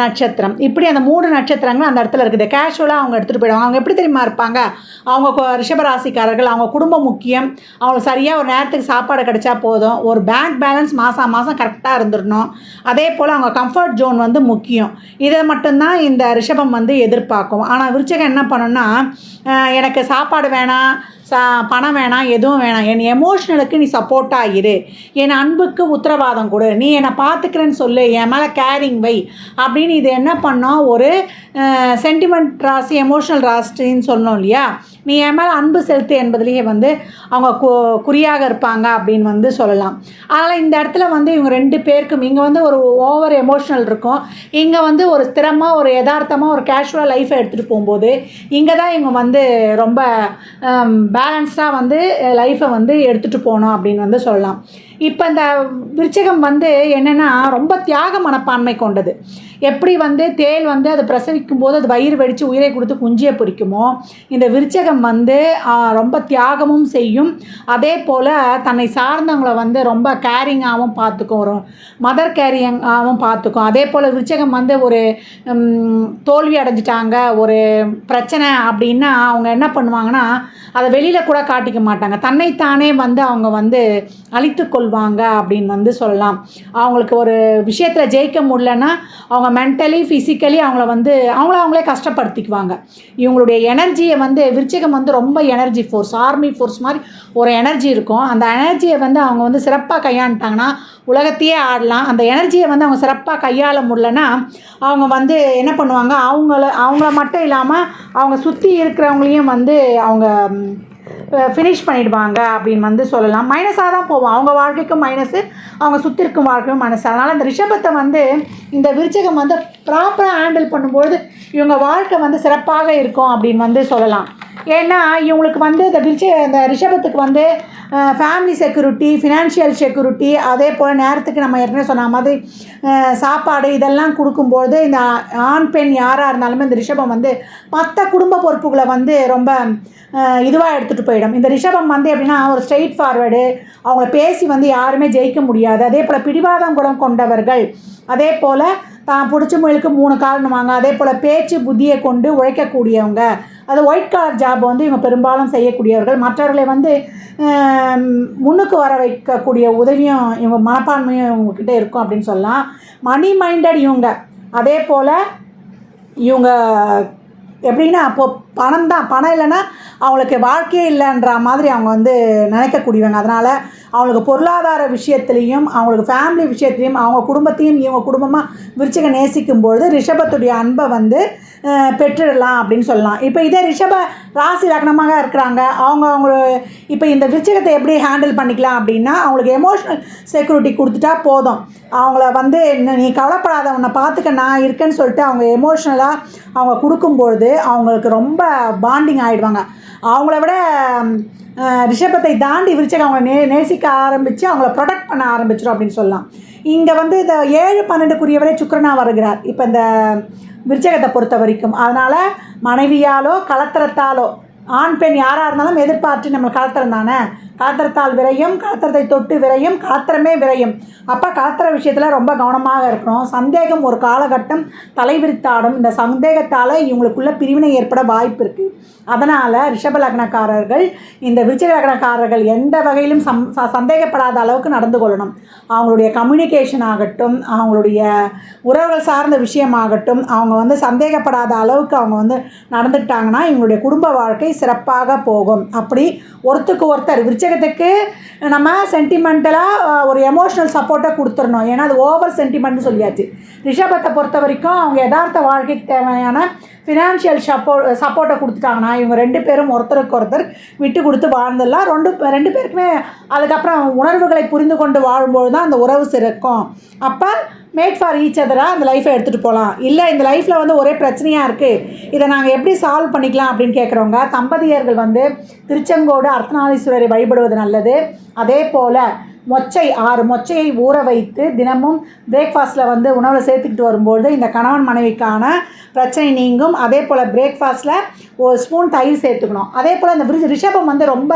நட்சத்திரம். இப்படி அந்த 3 நட்சத்திரங்கள் அந்த இடத்துல இருக்குது. கேஷுவலாக அவங்க எடுத்துகிட்டு போயிடுவாங்க. அவங்க எப்படி தெரியுமா இருப்பாங்க, அவங்க ரிஷபராசிக்காரர்கள் அவங்க குடும்பம் முக்கியம். அவங்களுக்கு சரியாக ஒரு நேரத்துக்கு சாப்பாடு கிடைச்சா போதும். ஒரு பேங்க் பேலன்ஸ் மாதம் கரெக்டாக இருந்துடணும். அதே போல் அவங்க கம்ஃபர்ட் ஜோன் வந்து முக்கியம். இதை மட்டும்தான் இந்த ரிஷபம் வந்து எதிர்பார்க்கும். ஆனால் விருச்சகம் என்ன பண்ணணும்னா, எனக்கு சாப்பாடு வேணாம், பணம் வேணாம், எதுவும் வேணாம், என் எமோஷ்னலுக்கு நீ சப்போர்ட்டாக இரு, என் அன்புக்கு உத்தரவாதம் கொடு, நீ என்னை பார்த்துக்கிறேன்னு சொல்லு, என் மேலே கேரிங் வை அப்படின்னு இது என்ன பண்ணோம், ஒரு சென்டிமெண்ட் ராசி எமோஷ்னல் ராசின்னு சொன்னோம் இல்லையா, நீ என் மேலே அன்பு செலுத்து என்பதுலேயே வந்து அவங்க குறியாக இருப்பாங்க அப்படின்னு வந்து சொல்லலாம். அதனால் இந்த இடத்துல வந்து இவங்க 2 பேருக்கும் இங்கே வந்து ஒரு ஓவர் எமோஷ்னல் இருக்கும். இங்கே வந்து ஒரு ஸ்திரமாக ஒரு யதார்த்தமாக ஒரு கேஷுவலாக லைஃப்பை எடுத்துகிட்டு போகும்போது இங்கே தான் இவங்க வந்து ரொம்ப பேலன்ஸ்டாக வந்து லைஃப்பை வந்து எடுத்துகிட்டு போகணும் அப்படின்னு வந்து சொல்லலாம். இப்போ இந்த விருச்சிகம் வந்து என்னென்னா ரொம்ப தியாக மனப்பான்மை கொண்டது. எப்படி வந்து தேள் வந்து அது பிரசவிக்கும் போது அது வயிறு வெடித்து உயிரை கொடுத்து குஞ்சியை பொறிக்குமோ, இந்த விருச்சகம் வந்து ரொம்ப தியாகமும் செய்யும். அதே போல் தன்னை சார்ந்தவங்களை வந்து ரொம்ப கேரிங்காகவும் பார்த்துக்கும், ஒரு மதர் கேரிங்காகவும் பார்த்துக்கும். அதே போல் விருச்சகம் வந்து ஒரு தோல்வி அடைஞ்சிட்டாங்க, ஒரு பிரச்சனை அப்படின்னா அவங்க என்ன பண்ணுவாங்கன்னா, அதை வெளியில் கூட காட்டிக்க மாட்டாங்க. தன்னைத்தானே வந்து அவங்க வந்து அழித்து கொள்வாங்க அப்படின்னு வந்து சொல்லலாம். அவங்களுக்கு ஒரு விஷயத்தில் ஜெயிக்க முடியலன்னா அவங்க மென்டலி ஃபிசிக்கலி அவங்களே கஷ்டப்படுத்திக்குவாங்க. இவங்களுடைய எனர்ஜியை வந்து விருச்சிகம் வந்து ரொம்ப எனர்ஜி ஃபோர்ஸ், ஆர்மி ஃபோர்ஸ் மாதிரி ஒரு எனர்ஜி இருக்கும். அந்த எனர்ஜியை வந்து அவங்க வந்து சிறப்பாக கையாண்டுட்டாங்கன்னா உலகத்தையே ஆடலாம். அந்த எனர்ஜியை வந்து அவங்க சிறப்பாக கையாள முடியலன்னா அவங்க வந்து என்ன பண்ணுவாங்க, அவங்கள மட்டும் இல்லாமல் அவங்க சுற்றி இருக்கிறவங்களையும் வந்து அவங்க ஃபினிஷ் பண்ணிடுவாங்க அப்படின்னு வந்து சொல்லலாம். மைனஸாக தான் போவோம், அவங்க வாழ்க்கைக்கும் மைனஸு, அவங்க சுற்றி இருக்கும் வாழ்க்கையும் மைனஸ். அதனால் இந்த ரிஷபத்தை வந்து இந்த விருச்சகம் வந்து ப்ராப்பராக ஹேண்டில் பண்ணும்போது இவங்க வாழ்க்கை வந்து சிறப்பாக இருக்கும் அப்படின்னு வந்து சொல்லலாம். ஏன்னா இவங்களுக்கு வந்து இந்த ரிஷபத்துக்கு வந்து ஃபேமிலி செக்யூரிட்டி, ஃபினான்ஷியல் செக்யூரிட்டி, அதே போல் நேரத்துக்கு நம்ம ஏற்கனவே சொன்ன மாதிரி சாப்பாடு இதெல்லாம் கொடுக்கும்போது இந்த ஆண் பெண் யாராக இருந்தாலுமே இந்த ரிஷபம் வந்து மற்ற குடும்ப பொறுப்புகளை வந்து ரொம்ப இதுவாக எடுத்துகிட்டு போயிடும். இந்த ரிஷபம் வந்து எப்படின்னா ஒரு ஸ்ட்ரெயிட் ஃபார்வேர்டு, அவங்கள பேசி வந்து யாருமே ஜெயிக்க முடியாது. அதே போல் பிடிவாதம் குணம் கொண்டவர்கள், அதே போல் தான் பிடிச்ச முயலுக்கு 3 காரணமாங்க, அதே போல் பேச்சு புத்தியை கொண்டு உழைக்கக்கூடியவங்க, அது ஒயிட் காலர் ஜாப் வந்து இவங்க பெரும்பாலும் செய்யக்கூடியவர்கள். மற்றவர்களை வந்து முன்னுக்கு வர வைக்கக்கூடிய உதவியும் இவங்க மனப்பான்மையும் இவங்கக்கிட்ட இருக்கும் அப்படின்னு சொல்லலாம். மணி மைண்டட் இவங்க. அதே போல் இவங்க எப்படின்னா அப்போது பணம் இல்லைன்னா அவங்களுக்கு வாழ்க்கையே இல்லைன்ற மாதிரி அவங்க வந்து நினைக்கக்கூடியவங்க. அதனால் அவங்களுக்கு பொருளாதார விஷயத்துலேயும் அவங்களுக்கு ஃபேமிலி விஷயத்துலேயும் அவங்க குடும்பத்தையும் இவங்க குடும்பமாக விருச்சிகம் நேசிக்கும்பொழுது ரிஷபத்துடைய அன்பை வந்து பெற்றுடலாம் அப்படின்னு சொல்லலாம். இப்போ இதே ரிஷப ராசி லக்னமாக இருக்கிறாங்க, அவங்க இப்போ இந்த விருச்சிகத்தை எப்படி ஹேண்டில் பண்ணிக்கலாம் அப்படின்னா, அவங்களுக்கு எமோஷ்னல் செக்யூரிட்டி கொடுத்துட்டா போதும். அவங்கள வந்து நீ கவலைப்படாத, உன்னை பார்த்துக்க நான் இருக்கேன்னு சொல்லிட்டு அவங்க எமோஷ்னலாக அவங்க கொடுக்கும்பொழுது அவங்களுக்கு ரொம்ப பாண்டிங் ஆகிடுவாங்க. அவங்கள விட ரிஷபத்தை தாண்டி விருச்சிகம் அவங்கள நேசிக்க ஆரம்பித்து அவங்கள ப்ரொடெக்ட் பண்ண ஆரம்பிச்சிடும் அப்படின்னு சொல்லலாம். இங்கே வந்து இந்த 7-12 சுக்கிரனாக வருகிறார் இப்போ இந்த விருச்சிகத்தை பொறுத்த வரைக்கும். அதனால் மனைவியாலோ கலத்திரத்தாலோ ஆண் பெண் யாராக இருந்தாலும் எதிர்பார்த்து நம்ம கலத்திரம் தானே, காத்திரத்தால் விரயம், காத்திரத்தை தொட்டு விரயம், காத்திரமே விரயம். அப்போ காத்திர விஷயத்தில் ரொம்ப கவனமாக இருக்கணும். சந்தேகம் ஒரு காலகட்டம் தலைவிரித்தாடும். இந்த சந்தேகத்தால் இவங்களுக்குள்ள பிரிவினை ஏற்பட வாய்ப்பு இருக்குது. அதனால் ரிஷப லக்னக்காரர்கள், இந்த விருச்சிக லக்னக்காரர்கள் எந்த வகையிலும் சந்தேகப்படாத அளவுக்கு நடந்து கொள்ளணும். அவங்களுடைய கம்யூனிகேஷன் ஆகட்டும், அவங்களுடைய உறவுகள் சார்ந்த விஷயமாகட்டும், அவங்க வந்து சந்தேகப்படாத அளவுக்கு அவங்க வந்து நடந்துக்கிட்டாங்கன்னா இவங்களுடைய குடும்ப வாழ்க்கை சிறப்பாக போகும். அப்படி ஒருத்தருக்கு ஒருத்தர் விருச்சிகத்துக்கு நம்ம சென்டிமெண்டலாக ஒரு எமோஷ்னல் சப்போர்ட்டை கொடுத்துடணும். ஏன்னா அது ஓவர் சென்டிமெண்ட்னு சொல்லியாச்சு. ரிஷபத்தை பொறுத்த வரைக்கும் அவங்க யதார்த்த வாழ்க்கைக்கு தேவையான ஃபினான்ஷியல் சப்போர்ட்டை கொடுத்துட்டாங்கன்னா இவங்க 2 பேரும் ஒருத்தருக்கு ஒருத்தர் விட்டு கொடுத்து வாழ்ந்துடலாம். ரெண்டு பேருக்குமே அதுக்கப்புறம் உணர்வுகளை புரிந்து கொண்டு வாழும்போது தான் அந்த உறவு சிறக்கும். அப்போ மேட் ஃபார் ஈச் அதராக அந்த லைஃப்பை எடுத்துகிட்டு போகலாம். இல்லை இந்த லைஃப்பில் வந்து ஒரே பிரச்சனையாக இருக்குது, இதை நாங்கள் எப்படி சால்வ் பண்ணிக்கலாம் அப்படின்னு கேட்குறவங்க தம்பதியர்கள் வந்து திருச்செங்கோடு அர்த்தநாரீஸ்வரரை வழிபடுவது நல்லது. அதே போல் மொச்சை 6 மொச்சையை ஊற வைத்து தினமும் பிரேக்ஃபாஸ்ட்டில் வந்து உணவில் சேர்த்துக்கிட்டு வரும்போது இந்த கணவன் மனைவிக்கான பிரச்சனை நீங்கும். அதே போல் பிரேக்ஃபாஸ்ட்டில் ஒரு ஸ்பூன் தயிர் சேர்த்துக்கணும். அதே போல் இந்த ரிஷபம் வந்து ரொம்ப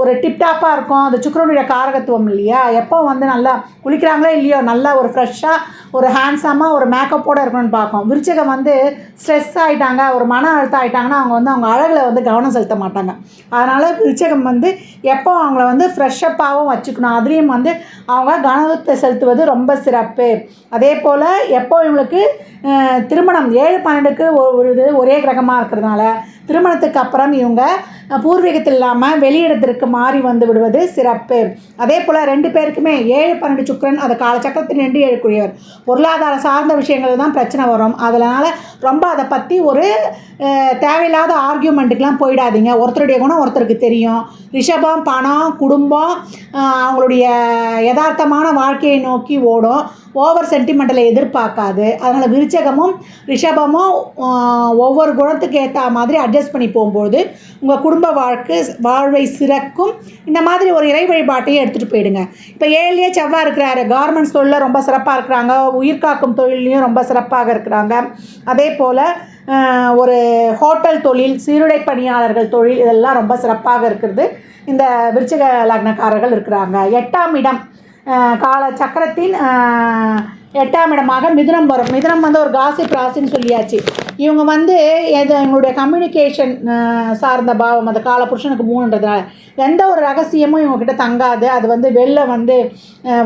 ஒரு டிப்டாப்பாக இருக்கும். அந்த சுக்கிரனுடைய காரகத்துவம் இல்லையா, எப்போ வந்து நல்லா குளிக்கிறாங்களோ இல்லையோ நல்லா ஒரு ஃப்ரெஷ்ஷாக ஒரு ஹேண்ட்ஸமாக ஒரு மேக்கப்போடு இருக்கணும்னு பார்க்கும். விருச்சிகம் வந்து ஸ்ட்ரெஸ் ஆகிட்டாங்க, ஒரு மன அழுத்தம் ஆகிட்டாங்கன்னா அவங்க வந்து அவங்க அழகில் வந்து கவனம் செலுத்த மாட்டாங்க. அதனால் விருச்சிகம் வந்து எப்போ அவங்கள வந்து ஃப்ரெஷ்ஷப்பாகவும் வச்சுக்கணும். அதுலேயும் வந்து அவங்க கவனத்தை செலுத்துவது ரொம்ப சிறப்பு. அதே போல் எப்போ இவங்களுக்கு திருமணம் 7-12க்கு ஒரே கிரகமாக இருக்கிறதுனால திருமணத்துக்கு அப்புறம் இவங்க பூர்வீகத்தில் இல்லாமல் வெளியிடத்திற்கு மாறி வந்து விடுவது சிறப்பு. அதே போல் 2 பேருக்குமே 7-12 சுக்கிரன் அது காலச்சக்கரத்தில் 2-7 பொருளாதார சார்ந்த விஷயங்கள் தான் பிரச்சனை வரும். அதனால் ரொம்ப அதை பற்றி ஒரு தேவையில்லாத ஆர்கியூமெண்ட்டுக்கெலாம் போயிடாதீங்க. ஒருத்தருடைய குணம் ஒருத்தருக்கு தெரியும். ரிஷபம் பணம், குடும்பம், அவங்களுடைய யதார்த்தமான வாழ்க்கையை நோக்கி ஓடும். ஓவர் சென்டிமெண்டலை எதிர்பார்க்காது. அதனால் விருச்சகமும் ரிஷபமும் ஒவ்வொரு குணத்துக்கு ஏற்ற மாதிரி அட்ஜஸ்ட் பண்ணி போகும்போது உங்கள் குடும்ப வாழ்வை சிறக்கும். இந்த மாதிரி ஒரு இறை வழிபாட்டையும் எடுத்துகிட்டு போயிடுங்க. இப்போ 7லேயே செவ்வாய் இருக்கிறாரு, கார்மெண்ட்ஸ் தொழிலில் ரொம்ப சிறப்பாக இருக்கிறாங்க, உயிர்காக்கும் தொழிலையும் ரொம்ப சிறப்பாக இருக்கிறாங்க. அதே போல் ஒரு ஹோட்டல் தொழில், சீருடை பணியாளர்கள் தொழில் இதெல்லாம் ரொம்ப சிறப்பாக இருக்கிறது இந்த விருச்சிக லக்னக்காரர்கள் இருக்கிறாங்க. 8ஆம் இடம் கால சக்கரத்தின் 8ஆம் இடமாக மிதுனம் வரும். மிதுனம் வந்து ஒரு காசிப் ராசின்னு சொல்லியாச்சு. இவங்க வந்து இவங்களுடைய கம்யூனிகேஷன் சார்ந்த பாவம் அந்த கால புருஷனுக்கு 3ன்றதுனால எந்த ஒரு ரகசியமும் இவங்ககிட்ட தங்காது. அது வந்து வெளில வந்து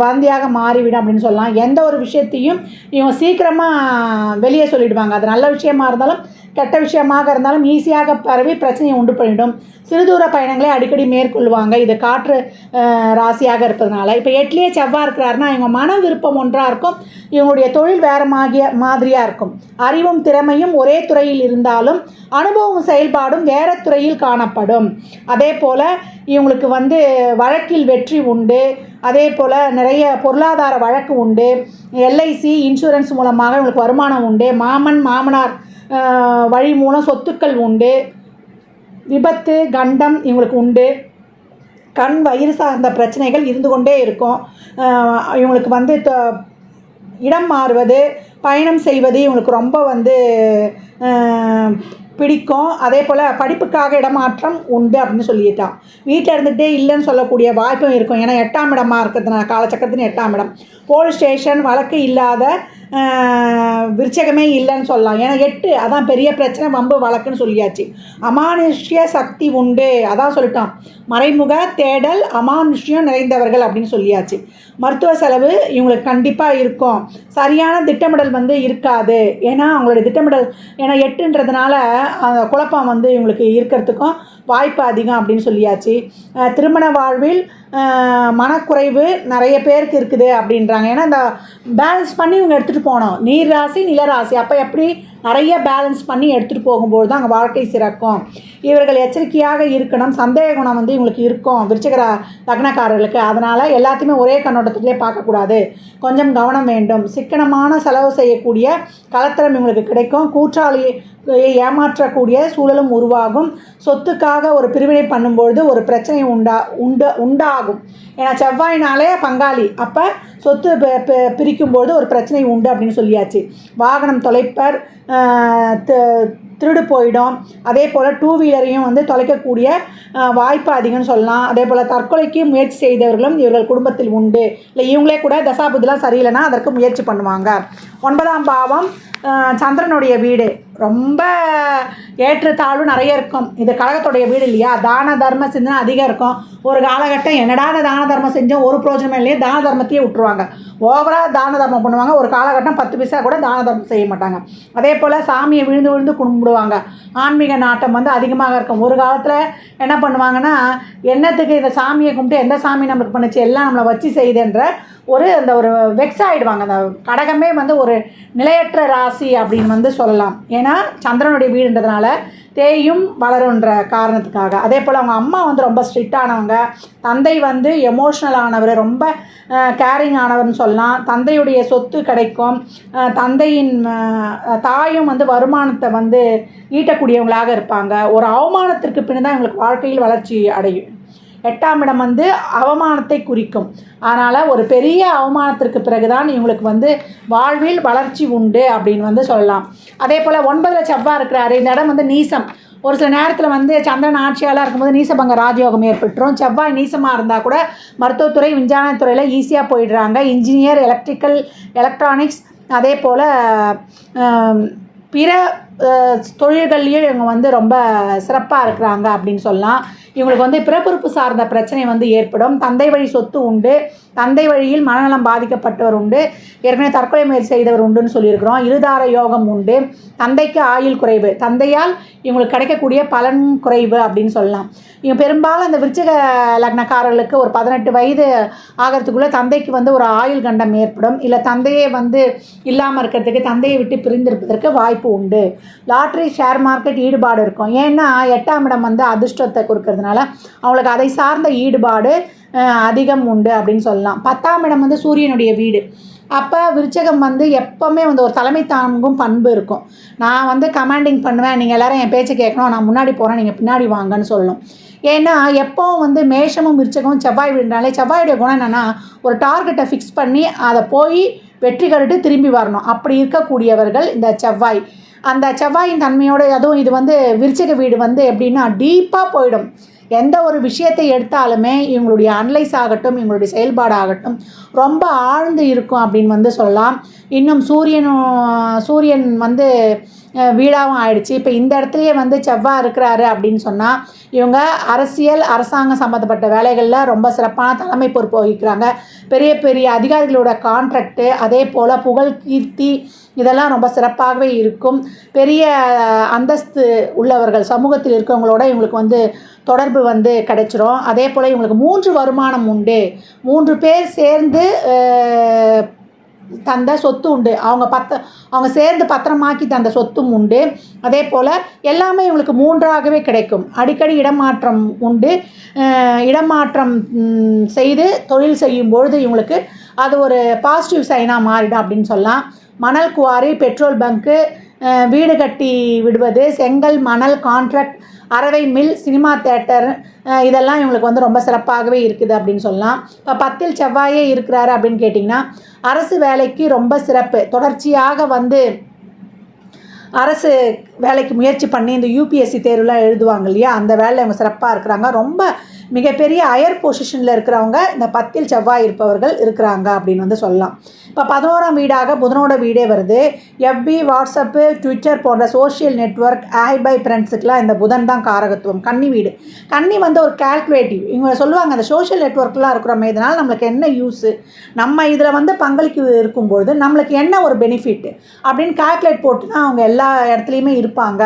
வந்தியாக மாறிவிடும் அப்படின்னு சொல்லலாம். எந்த ஒரு விஷயத்தையும் இவங்க சீக்கிரமாக வெளியே சொல்லிவிடுவாங்க. அது நல்ல விஷயமா இருந்தாலும் கெட்ட விஷயமாக இருந்தாலும் ஈஸியாக பரவி பிரச்சனையை உண்டு பண்ணிடும். சிறுதூர பயணங்களை அடிக்கடி மேற்கொள்வாங்க. இது காற்று ராசியாக இருப்பதனால. இப்போ 8லேயே செவ்வாய் இருக்கிறாருன்னா இவங்க மன விருப்பம் ஒன்றாக இருக்கும், இவங்களுடைய தொழில் வேறு மாதிரியாக இருக்கும். அறிவும் திறமையும் ஒரே துறையில் இருந்தாலும் அனுபவம் செயல்பாடும் வேறு துறையில் காணப்படும். அதே போல் இவங்களுக்கு வந்து வழக்கில் வெற்றி உண்டு. அதே போல் நிறைய பொருளாதார வழக்கு உண்டு. எல்ஐசி இன்சூரன்ஸ் மூலமாக இவங்களுக்கு வருமானம் உண்டு. மாமனார் வழி மூலம் சொத்துக்கள் உண்டு. விபத்து கண்டம் இவங்களுக்கு உண்டு. கண் வயிறு சார்ந்த பிரச்சனைகள் இருந்து கொண்டே இருக்கும். இவங்களுக்கு வந்து இடம் மாறுவது, பயணம் செய்வது இவங்களுக்கு ரொம்ப வந்து பிடிக்கும். அதே போல் படிப்புக்காக இடமாற்றம் உண்டு அப்படின்னு சொல்லிட்டான். வீட்டில் இருந்துகிட்டே இல்லைன்னு சொல்லக்கூடிய வாய்ப்பும் இருக்கும். ஏன்னா 8ஆம் இடமாக இருக்கிறதுனால காலச்சக்கரத்தின் 8ஆம் இடம். போலீஸ் ஸ்டேஷன் வழக்கு இல்லாத விருச்சகமே இல்லைன்னு சொல்லலாம். ஏன்னா 8 அதான் பெரிய பிரச்சனை, வம்பு வழக்குன்னு சொல்லியாச்சு. அமானுஷ்ய சக்தி உண்டு, அதான் சொல்லிட்டான். மறைமுக தேடல் அமானுஷ்யம் நிறைந்தவர்கள் அப்படின்னு சொல்லியாச்சு. மருத்துவ செலவு இவங்களுக்கு கண்டிப்பாக இருக்கும். சரியான திட்டமிடல் வந்து இருக்காது. ஏன்னா அவங்களுடைய திட்டமிடல் ஏன்னா 8ன்றதுனால குழப்பம் வந்து இவங்களுக்கு இருக்கிறதுக்கும் வாய்ப்பு அதிகம் அப்படின்னு சொல்லியாச்சு. திருமண வாழ்வில் மனக்குறைவு நிறைய பேருக்கு இருக்குது அப்படின்றாங்க. ஏன்னா இந்த பேலன்ஸ் பண்ணி இவங்க எடுத்துகிட்டு போகணும். நீர் ராசி நிலராசி அப்போ எப்படி நிறைய பேலன்ஸ் பண்ணி எடுத்துகிட்டு போகும்போது தான் அங்கே வாழ்க்கை சிறக்கும். இவர்கள் எச்சரிக்கையாக இருக்கணும். சந்தேக குணம் வந்து இவங்களுக்கு இருக்கும் விருச்சிக லக்னக்காரர்களுக்கு. அதனால் எல்லாத்தையுமே ஒரே கண்ணோட்டத்திலே பார்க்கக்கூடாது, கொஞ்சம் கவனம் வேண்டும். சிக்கனமான செலவு செய்யக்கூடிய கலத்திரம் இவங்களுக்கு கிடைக்கும். கூற்றாளியை ஏமாற்றக்கூடிய சூழலும் உருவாகும். சொத்துக்காக ஒரு பிரிவினை பண்ணும்பொழுது ஒரு பிரச்சனை உண்டாகும். ஏன்னா செவ்வாயினாலே பங்காளி, அப்போ சொத்து பிரிக்கும்போது ஒரு பிரச்சனை உண்டு அப்படின்னு சொல்லியாச்சு. வாகனம் தொலைப்பர், திருடு போயிடும். அதே போல் 2 வீலரையும் வந்து தொலைக்கக்கூடிய வாய்ப்பு அதிகம்னு சொல்லலாம். அதே போல் தற்கொலைக்கு முயற்சி செய்தவர்களும் இவர்கள் குடும்பத்தில் உண்டு. இல்லை இவங்களே கூட தசாபுத்திலாம் சரியில்லைன்னா அதற்கு முயற்சி பண்ணுவாங்க. 9ஆம் பாவம் சந்திரனுடைய வீடு. ரொம்ப ஏற்றத்தாழ்வு நிறைய இருக்கும். இது கழகத்துடைய வீடு இல்லையா, தான தர்ம சிந்தனை அதிகம் இருக்கும். ஒரு காலகட்டம் என்னடா தான தர்மம் செஞ்சோம் ஒரு பிரயோஜனமே இல்லையே, தான தர்மத்தையே விட்டுருவாங்க. ஓவராக தான தர்மம் பண்ணுவாங்க. ஒரு காலகட்டம் 10 பைசா கூட தான தர்மம் செய்ய மாட்டாங்க. அதே போல் சாமியை விழுந்து விழுந்து கும்பிடுவாங்க. ஆன்மீக நாட்டம் வந்து அதிகமாக இருக்கும். ஒரு காலத்தில் என்ன பண்ணுவாங்கன்னா, என்னத்துக்கு இந்த சாமியை கும்பிட்டு எந்த சாமி நம்மளுக்கு பண்ணுச்சு, எல்லாம் நம்மளை வச்சு செய்யுதுன்ற அந்த ஒரு வெக்ஸ் ஆகிடுவாங்க. அந்த கடகமே வந்து ஒரு நிலையற்ற ராசி அப்படின்னு வந்து சொல்லலாம். ஏன்னா சந்திரனுடைய வீடுன்றதுனால தேயும் வளருன்ற காரணத்துக்காக. அதே போல் அவங்க அம்மா வந்து ரொம்ப ஸ்ட்ரிக்டானவங்க. தந்தை வந்து எமோஷ்னல் ஆனவர், ரொம்ப கேரிங் ஆனவர்னு சொல்லலாம். தந்தையுடைய சொத்து கிடைக்கும். தந்தையின் தாயும் வந்து வருமானத்தை வந்து ஈட்டக்கூடியவங்களாக இருப்பாங்க. ஒரு அவமானத்திற்கு பின் தான் இவங்களுக்கு வாழ்க்கையில் வளர்ச்சி அடையும். 8ஆம் இடம் வந்து அவமானத்தை குறிக்கும். அதனால் ஒரு பெரிய அவமானத்திற்கு பிறகுதான் இவங்களுக்கு வந்து வாழ்வில் வளர்ச்சி உண்டு அப்படின்னு வந்து சொல்லலாம். அதே போல் 9ல் செவ்வாய் இருக்கிறாரு. இந்த இடம் வந்து நீசம். ஒரு சில நேரத்தில் வந்து சந்திரன் ஆட்சியாளர் இருக்கும்போது நீசபங்க ராஜயோகம் ஏற்பட்டுரும். செவ்வாய் நீசமாக இருந்தால் கூட மருத்துவத்துறை விஞ்ஞானத்துறையில் ஈஸியாக போயிடுறாங்க. இன்ஜினியர், எலக்ட்ரிக்கல், எலக்ட்ரானிக்ஸ், அதே போல் பிற தொழில்கள்லேயும் இவங்க வந்து ரொம்ப சிறப்பாக இருக்கிறாங்க அப்படின்னு சொல்லலாம். இவங்களுக்கு வந்து பிறப்புறுப்பு சார்ந்த பிரச்சனை வந்து ஏற்படும். தந்தை வழி சொத்து உண்டு. தந்தை வழியில் மனநலம் பாதிக்கப்பட்டவர் உண்டு. ஏற்கனவே தற்கொலை முயற்சி செய்தவர் உண்டுன்னு சொல்லியிருக்கிறோம். இருதார யோகம் உண்டு. தந்தைக்கு ஆயுள் குறைவு. தந்தையால் இவங்களுக்கு கிடைக்கக்கூடிய பலன் குறைவு அப்படின்னு சொல்லலாம். இவங்க பெரும்பாலும் அந்த விருச்சிக லக்னக்காரர்களுக்கு ஒரு 18 வயது ஆகிறதுக்குள்ளே தந்தைக்கு வந்து ஒரு ஆயுள் கண்டம் ஏற்படும். இல்லை தந்தையே வந்து இல்லாமல் இருக்கிறதுக்கு, தந்தையை விட்டு பிரிந்திருப்பதற்கு வாய்ப்பு உண்டு. லாட்ரி, ஷேர் மார்க்கெட் ஈடுபாடு இருக்கும். ஏன்னா 8ஆம் இடம் வந்து அதிர்ஷ்டத்தை கொடுக்கறதுனால அவங்களுக்கு அதை சார்ந்த ஈடுபாடு அதிகம் உண்டு அப்படின்னு சொல்லலாம். 10ஆம் இடம் வந்து சூரியனுடைய வீடு. அப்போ விருச்சகம் வந்து எப்போவுமே வந்து ஒரு தலைமை தாங்கும் பண்பு இருக்கும். நான் வந்து கமாண்டிங் பண்ணுவேன், நீங்கள் எல்லோரும் என் பேச்சு கேட்கணும், நான் முன்னாடி போகிறேன், நீங்கள் பின்னாடி வாங்கன்னு சொல்லணும். ஏன்னா எப்போவும் வந்து மேஷமும் விருச்சகமும் செவ்வாய் வீடுனாலே செவ்வாயுடைய குணம் என்னென்னா, ஒரு டார்கெட்டை ஃபிக்ஸ் பண்ணி அதை போய் வெற்றி கண்டுட்டு திரும்பி வரணும். அப்படி இருக்கக்கூடியவர்கள் இந்த செவ்வாய். அந்த செவ்வாயின் தன்மையோடு, அதுவும் இது வந்து விருச்சிக வீடு வந்து எப்படின்னா டீப்பாக போயிடும். எந்த ஒரு விஷயத்தை எடுத்தாலுமே இவங்களுடைய அனலைஸ் ஆகட்டும், இவங்களுடைய செயல்பாடாகட்டும் ரொம்ப ஆழ்ந்து இருக்கும் அப்படின்னு வந்து சொல்லலாம். இன்னும் சூரியன் வந்து வீடாகவும் ஆயிடுச்சு. இப்போ இந்த இடத்துலையே வந்து செவ்வாய் இருக்கிறாரு அப்படின்னு சொன்னால் இவங்க அரசியல், அரசாங்கம் சம்மந்தப்பட்ட வேலைகளில் ரொம்ப சிறப்பான தலைமை பொறுப்பு வகிக்கிறாங்க. பெரிய பெரிய அதிகாரிகளோட கான்ட்ராக்டு, அதே போல் புகழ், கீர்த்தி இதெல்லாம் ரொம்ப சிறப்பாகவே இருக்கும். பெரிய அந்தஸ்து உள்ளவர்கள் சமூகத்தில் இருக்கவங்களோட இவங்களுக்கு வந்து தொடர்பு வந்து கிடைச்சிரும். அதே போல் இவங்களுக்கு 3 வருமானம் உண்டு. 3 பேர் சேர்ந்து தந்த சொத்து உண்டு. அவங்க சேர்ந்து பத்திரமாக்கி தந்த சொத்தும் உண்டு. அதே போல் எல்லாமே இவங்களுக்கு 3ஆகவே கிடைக்கும். அடிக்கடி இடமாற்றம் உண்டு. இடமாற்றம் செய்து தொழில் செய்யும்பொழுது இவங்களுக்கு அது ஒரு பாசிட்டிவ் சைனாக மாறிடும் அப்படின்னு சொல்லலாம். மணல் குவாரி, பெட்ரோல் பங்க்கு, வீடு கட்டி விடுவது, செங்கல், மணல், கான்ட்ராக்ட், அரவை மில், சினிமா தேட்டர் இதெல்லாம் இவங்களுக்கு வந்து ரொம்ப சிறப்பாகவே இருக்குது அப்படின்னு சொல்லலாம். இப்போ 10ல் செவ்வாயே இருக்கிறாரு அப்படின்னு கேட்டிங்கன்னா அரசு வேலைக்கு ரொம்ப சிறப்பு. தொடர்ச்சியாக வந்து அரசு வேலைக்கு முயற்சி பண்ணி இந்த யூபிஎஸ்சி தேர்வுலாம் எழுதுவாங்க இல்லையா, அந்த வேலையில் இவங்க சிறப்பாக இருக்கிறாங்க. ரொம்ப மிகப்பெரிய ஹையர் பொசிஷனில் இருக்கிறவங்க இந்த 10ல் செவ்வாய் இருப்பவர்கள் இருக்கிறாங்க அப்படின்னு வந்து சொல்லலாம். இப்போ 11ஆம் வீடாக புதனோட வீடே வருது. எஃபி, வாட்ஸ்அப்பு, ட்விட்டர் போன்ற சோஷியல் நெட்வொர்க், பை ஃப்ரெண்ட்ஸுக்கெலாம் இந்த புதன் தான் காரகத்துவம். கன்னி வீடு. கன்னி வந்து ஒரு கால்குலேட்டிவ். இவங்க சொல்லுவாங்க அந்த சோஷியல் நெட்வொர்க்லாம் இருக்கிறோமே, இதனால் நம்மளுக்கு என்ன யூஸு, நம்ம இதில் வந்து பங்களிப்பு இருக்கும்பொழுது நம்மளுக்கு என்ன ஒரு பெனிஃபிட் அப்படின்னு கால்குலேட் போட்டு தான் அவங்க எல்லா இடத்துலையுமே இருப்பாங்க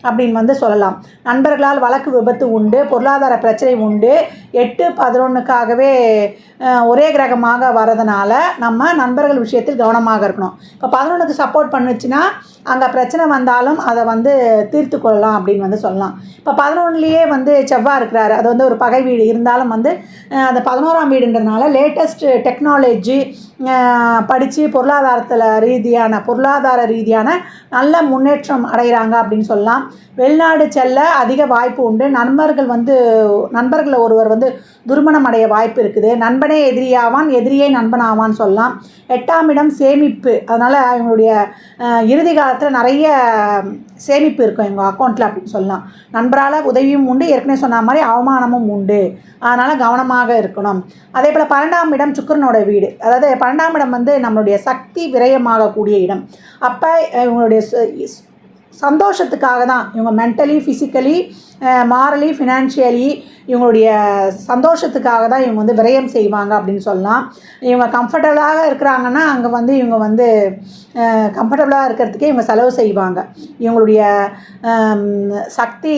அப்படின்னு வந்து சொல்லலாம். நண்பர்களால் வழக்கு விபத்து உண்டு. பொருளாதார பிரச்சனை உண்டு. 8, 11க்காகவே ஒரே கிரகமாக வரதுனால நம்ம நண்பர்கள் விஷயத்தில் கவனமாக இருக்கணும். இப்போ 11க்கு சப்போர்ட் பண்ணுச்சுன்னா அங்கே பிரச்சனை வந்தாலும் அதை வந்து தீர்த்து கொள்ளலாம் அப்படின்னு வந்து சொல்லலாம். இப்போ 11லேயே வந்து செவ்வாய் இருக்கிறாரு. அது வந்து ஒரு பகை வீடு இருந்தாலும் வந்து அந்த 11ஆம் வீடுன்றதுனால லேட்டஸ்ட் டெக்னாலஜி படித்து பொருளாதார ரீதியான நல்ல முன்னேற்றம் அடைகிறாங்க செய்கிறாங்க அப்படின்னு சொல்லலாம். வெளிநாடு செல்ல அதிக வாய்ப்பு உண்டு. நண்பர்களில் ஒருவர் வந்து துர்மணம் அடைய வாய்ப்பு இருக்குது. நண்பனே எதிரியாவான், எதிரியே நண்பனாவான்னு சொல்லலாம். 8ஆம் இடம் சேமிப்பு, அதனால் இவங்களுடைய இறுதி காலத்தில் நிறைய சேமிப்பு இருக்கும் எங்கள் அக்கௌண்ட்டில் அப்படின்னு சொல்லலாம். நண்பரால் உதவியும் உண்டு, ஏற்கனவே சொன்ன மாதிரி அவமானமும் உண்டு, அதனால் கவனமாக இருக்கணும். அதே போல் 12ஆம் இடம் சுக்கிரனோட வீடு. அதாவது 12ஆம் இடம் வந்து நம்மளுடைய சக்தி விரயமாகக்கூடிய இடம். அப்போ இவங்களுடைய சந்தோஷத்துக்காக தான் இவங்க மென்டலி, ஃபிசிக்கலி, மாரலி, ஃபினான்ஷியலி இவங்களுடைய சந்தோஷத்துக்காக தான் இவங்க வந்து விரயம் செய்வாங்க அப்படின்னு சொல்லலாம். இவங்க கம்ஃபர்டபுளாக இருக்கிறாங்கன்னா அங்கே வந்து இவங்க வந்து கம்ஃபர்டபுளாக இருக்கிறதுக்கே இவங்க செலவு செய்வாங்க. இவங்களுடைய சக்தி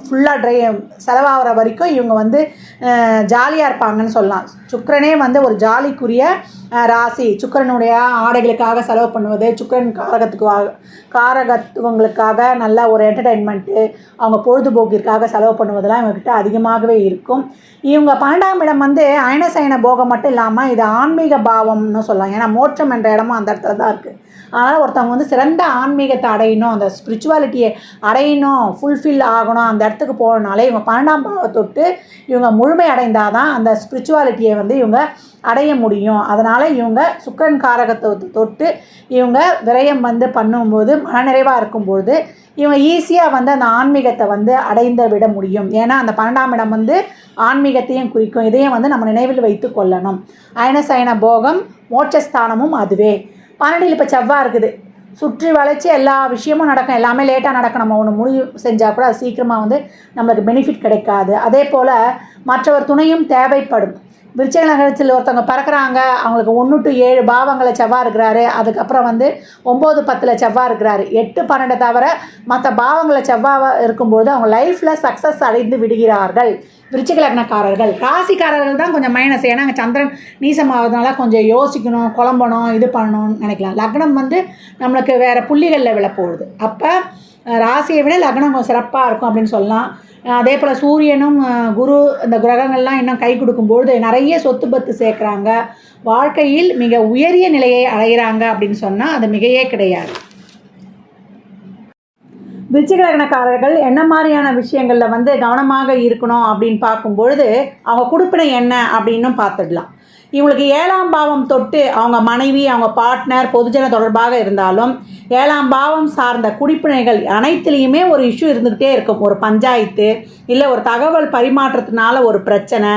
ஃபுல்லாக செலவாகிற வரைக்கும் இவங்க வந்து ஜாலியாக இருப்பாங்கன்னு சொல்லலாம். சுக்கிரனே வந்து ஒரு ஜாலிக்குரிய ராசி. சுக்கிரனுடைய ஆடைகளுக்காக செலவு பண்ணுவது, சுக்கிரன் காரகத்துவங்களுக்காக நல்ல ஒரு என்டர்டெயின்மெண்ட்டு, அவங்க பொழுதுபோக்கிற்காக செலவு பண்ணுவதெல்லாம் இவங்ககிட்ட அதிகமாகவே இருக்கும். இவங்க 12ஆம் இடம் வந்து அயனசயன போகம் மட்டும் இல்லாமல் இது ஆன்மீக பாவம்னு சொல்லலாம். ஏன்னா மோட்சம் என்ற இடமும் அந்த இடத்துல தான் இருக்குது. அதனால் ஒருத்தவங்க வந்து சிறந்த ஆன்மீகத்தை அடையணும், அந்த ஸ்பிரிச்சுவாலிட்டியை அடையணும், ஃபுல்ஃபில் ஆகணும், அந்த இடத்துக்கு போகணுனாலே இவங்க 12ஆம் பாவத்தொட்டு இவங்க முழுமை அடைந்தால் தான் அந்த ஸ்பிரிச்சுவாலிட்டியை வந்து இவங்க அடைய முடியும். அதனால் இவங்க சுக்கிரன் காரகத்தை தொட்டு இவங்க விரயம் வந்து பண்ணும்போது மனநிறைவாக இருக்கும்பொழுது இவங்க ஈஸியாக வந்து அந்த ஆன்மீகத்தை வந்து அடைந்து விட முடியும். ஏன்னா அந்த 12ஆம் இடம் வந்து ஆன்மீகத்தையும் குறிக்கும். இதையும் வந்து நம்ம நினைவில் வைத்து கொள்ளணும். அயனசயன போகம் மோட்சஸ்தானமும் அதுவே. 12 இப்போ செவ்வாய் இருக்குது. சுற்றி வளைச்சி எல்லா விஷயமும் நடக்கும், எல்லாமே லேட்டாக நடக்கும். நம்ம ஒன்று முடிவு செஞ்சால் கூட அது சீக்கிரமாக வந்து நம்மளுக்கு பெனிஃபிட் கிடைக்காது. அதே போல் மற்றவர் துணையும் தேவைப்படும். விருச்சிக லக்னத்தில் ஒருத்தவங்க பறக்கிறாங்க, அவங்களுக்கு 1 to 7 பாவங்களில் செவ்வாய் இருக்கிறாரு. அதுக்கப்புறம் வந்து 9, 10 செவ்வாய் இருக்கிறாரு. 8, 12 தவிர மற்ற பாவங்களில் செவ்வாய் இருக்கும்போது அவங்க லைஃப்பில் சக்ஸஸ் அடைந்து விடுகிறார்கள். விருச்சிக லக்னக்காரர்கள், ராசிக்காரர்கள் தான் கொஞ்சம் மைனஸ். ஏன்னா அங்கே சந்திரன் நீசமாகிறதுனால கொஞ்சம் யோசிக்கணும், குழம்பணும், இது பண்ணணும்னு நினைக்கலாம். லக்னம் வந்து நம்மளுக்கு வேறு புள்ளிகளில் விழப்போகுது. அப்போ ராசியை விட லக்னம் கொஞ்சம் சிறப்பாக இருக்கும் அப்படின்னு சொல்லலாம். அதே போல் சூரியனும் குரு இந்த கிரகங்கள்லாம் இன்னும் கை கொடுக்கும்பொழுது நிறைய சொத்து பத்து சேர்க்குறாங்க, வாழ்க்கையில் மிக உயரிய நிலையை அடைகிறாங்க அப்படின்னு சொன்னால் அது மிகையே கிடையாது. விருச்சிக லக்னக்காரர்கள் என்ன மாதிரியான விஷயங்களில் வந்து கவனமாக இருக்கணும் அப்படின்னு பார்க்கும்பொழுது அவங்க குடுப்பினை என்ன அப்படின்னும் பார்த்துடலாம். இவங்களுக்கு 7ஆம் பாவம் தொட்டு அவங்க மனைவி, அவங்க பார்ட்னர், பொதுஜன தொடர்பாக இருந்தாலும் 7ஆம் பாவம் சார்ந்த குடிப்பினைகள் அனைத்துலேயுமே ஒரு இஷ்யூ இருந்துக்கிட்டே இருக்கும். ஒரு பஞ்சாயத்து, இல்லை ஒரு தகவல் பரிமாற்றத்தினால ஒரு பிரச்சனை,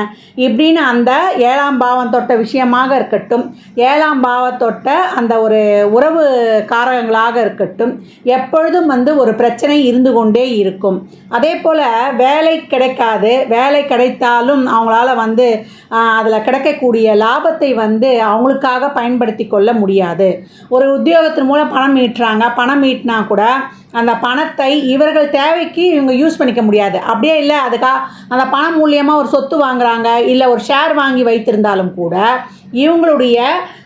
இப்படின்னு அந்த 7ஆம் பாவம் தொட்ட விஷயமாக இருக்கட்டும், 7ஆம் பாவத்தொட்ட அந்த ஒரு உறவு காரகங்களாக இருக்கட்டும், எப்பொழுதும் வந்து ஒரு பிரச்சனை இருந்து கொண்டே இருக்கும். அதே போல் வேலை கிடைக்காது, வேலை கிடைத்தாலும் அவங்களால வந்து அதில் கிடைக்கக்கூடிய லாபத்தை வந்து அவங்களுக்காக பயன்படுத்தி கொள்ள முடியாது. ஒரு உத்தியோகத்தின் மூலம் பணம் ஈட்டுறாங்க, பணம் ஈட்டினா கூட அந்த பணத்தை இவர்கள் தேவைக்கு இவங்க யூஸ் பண்ணிக்க முடியாது. அப்படியே இல்லை, அந்த பணம் மூலியமாக ஒரு சொத்து வாங்குறாங்க, இல்லை ஒரு ஷேர் வாங்கி வைத்திருந்தாலும் கூட இவங்களுடைய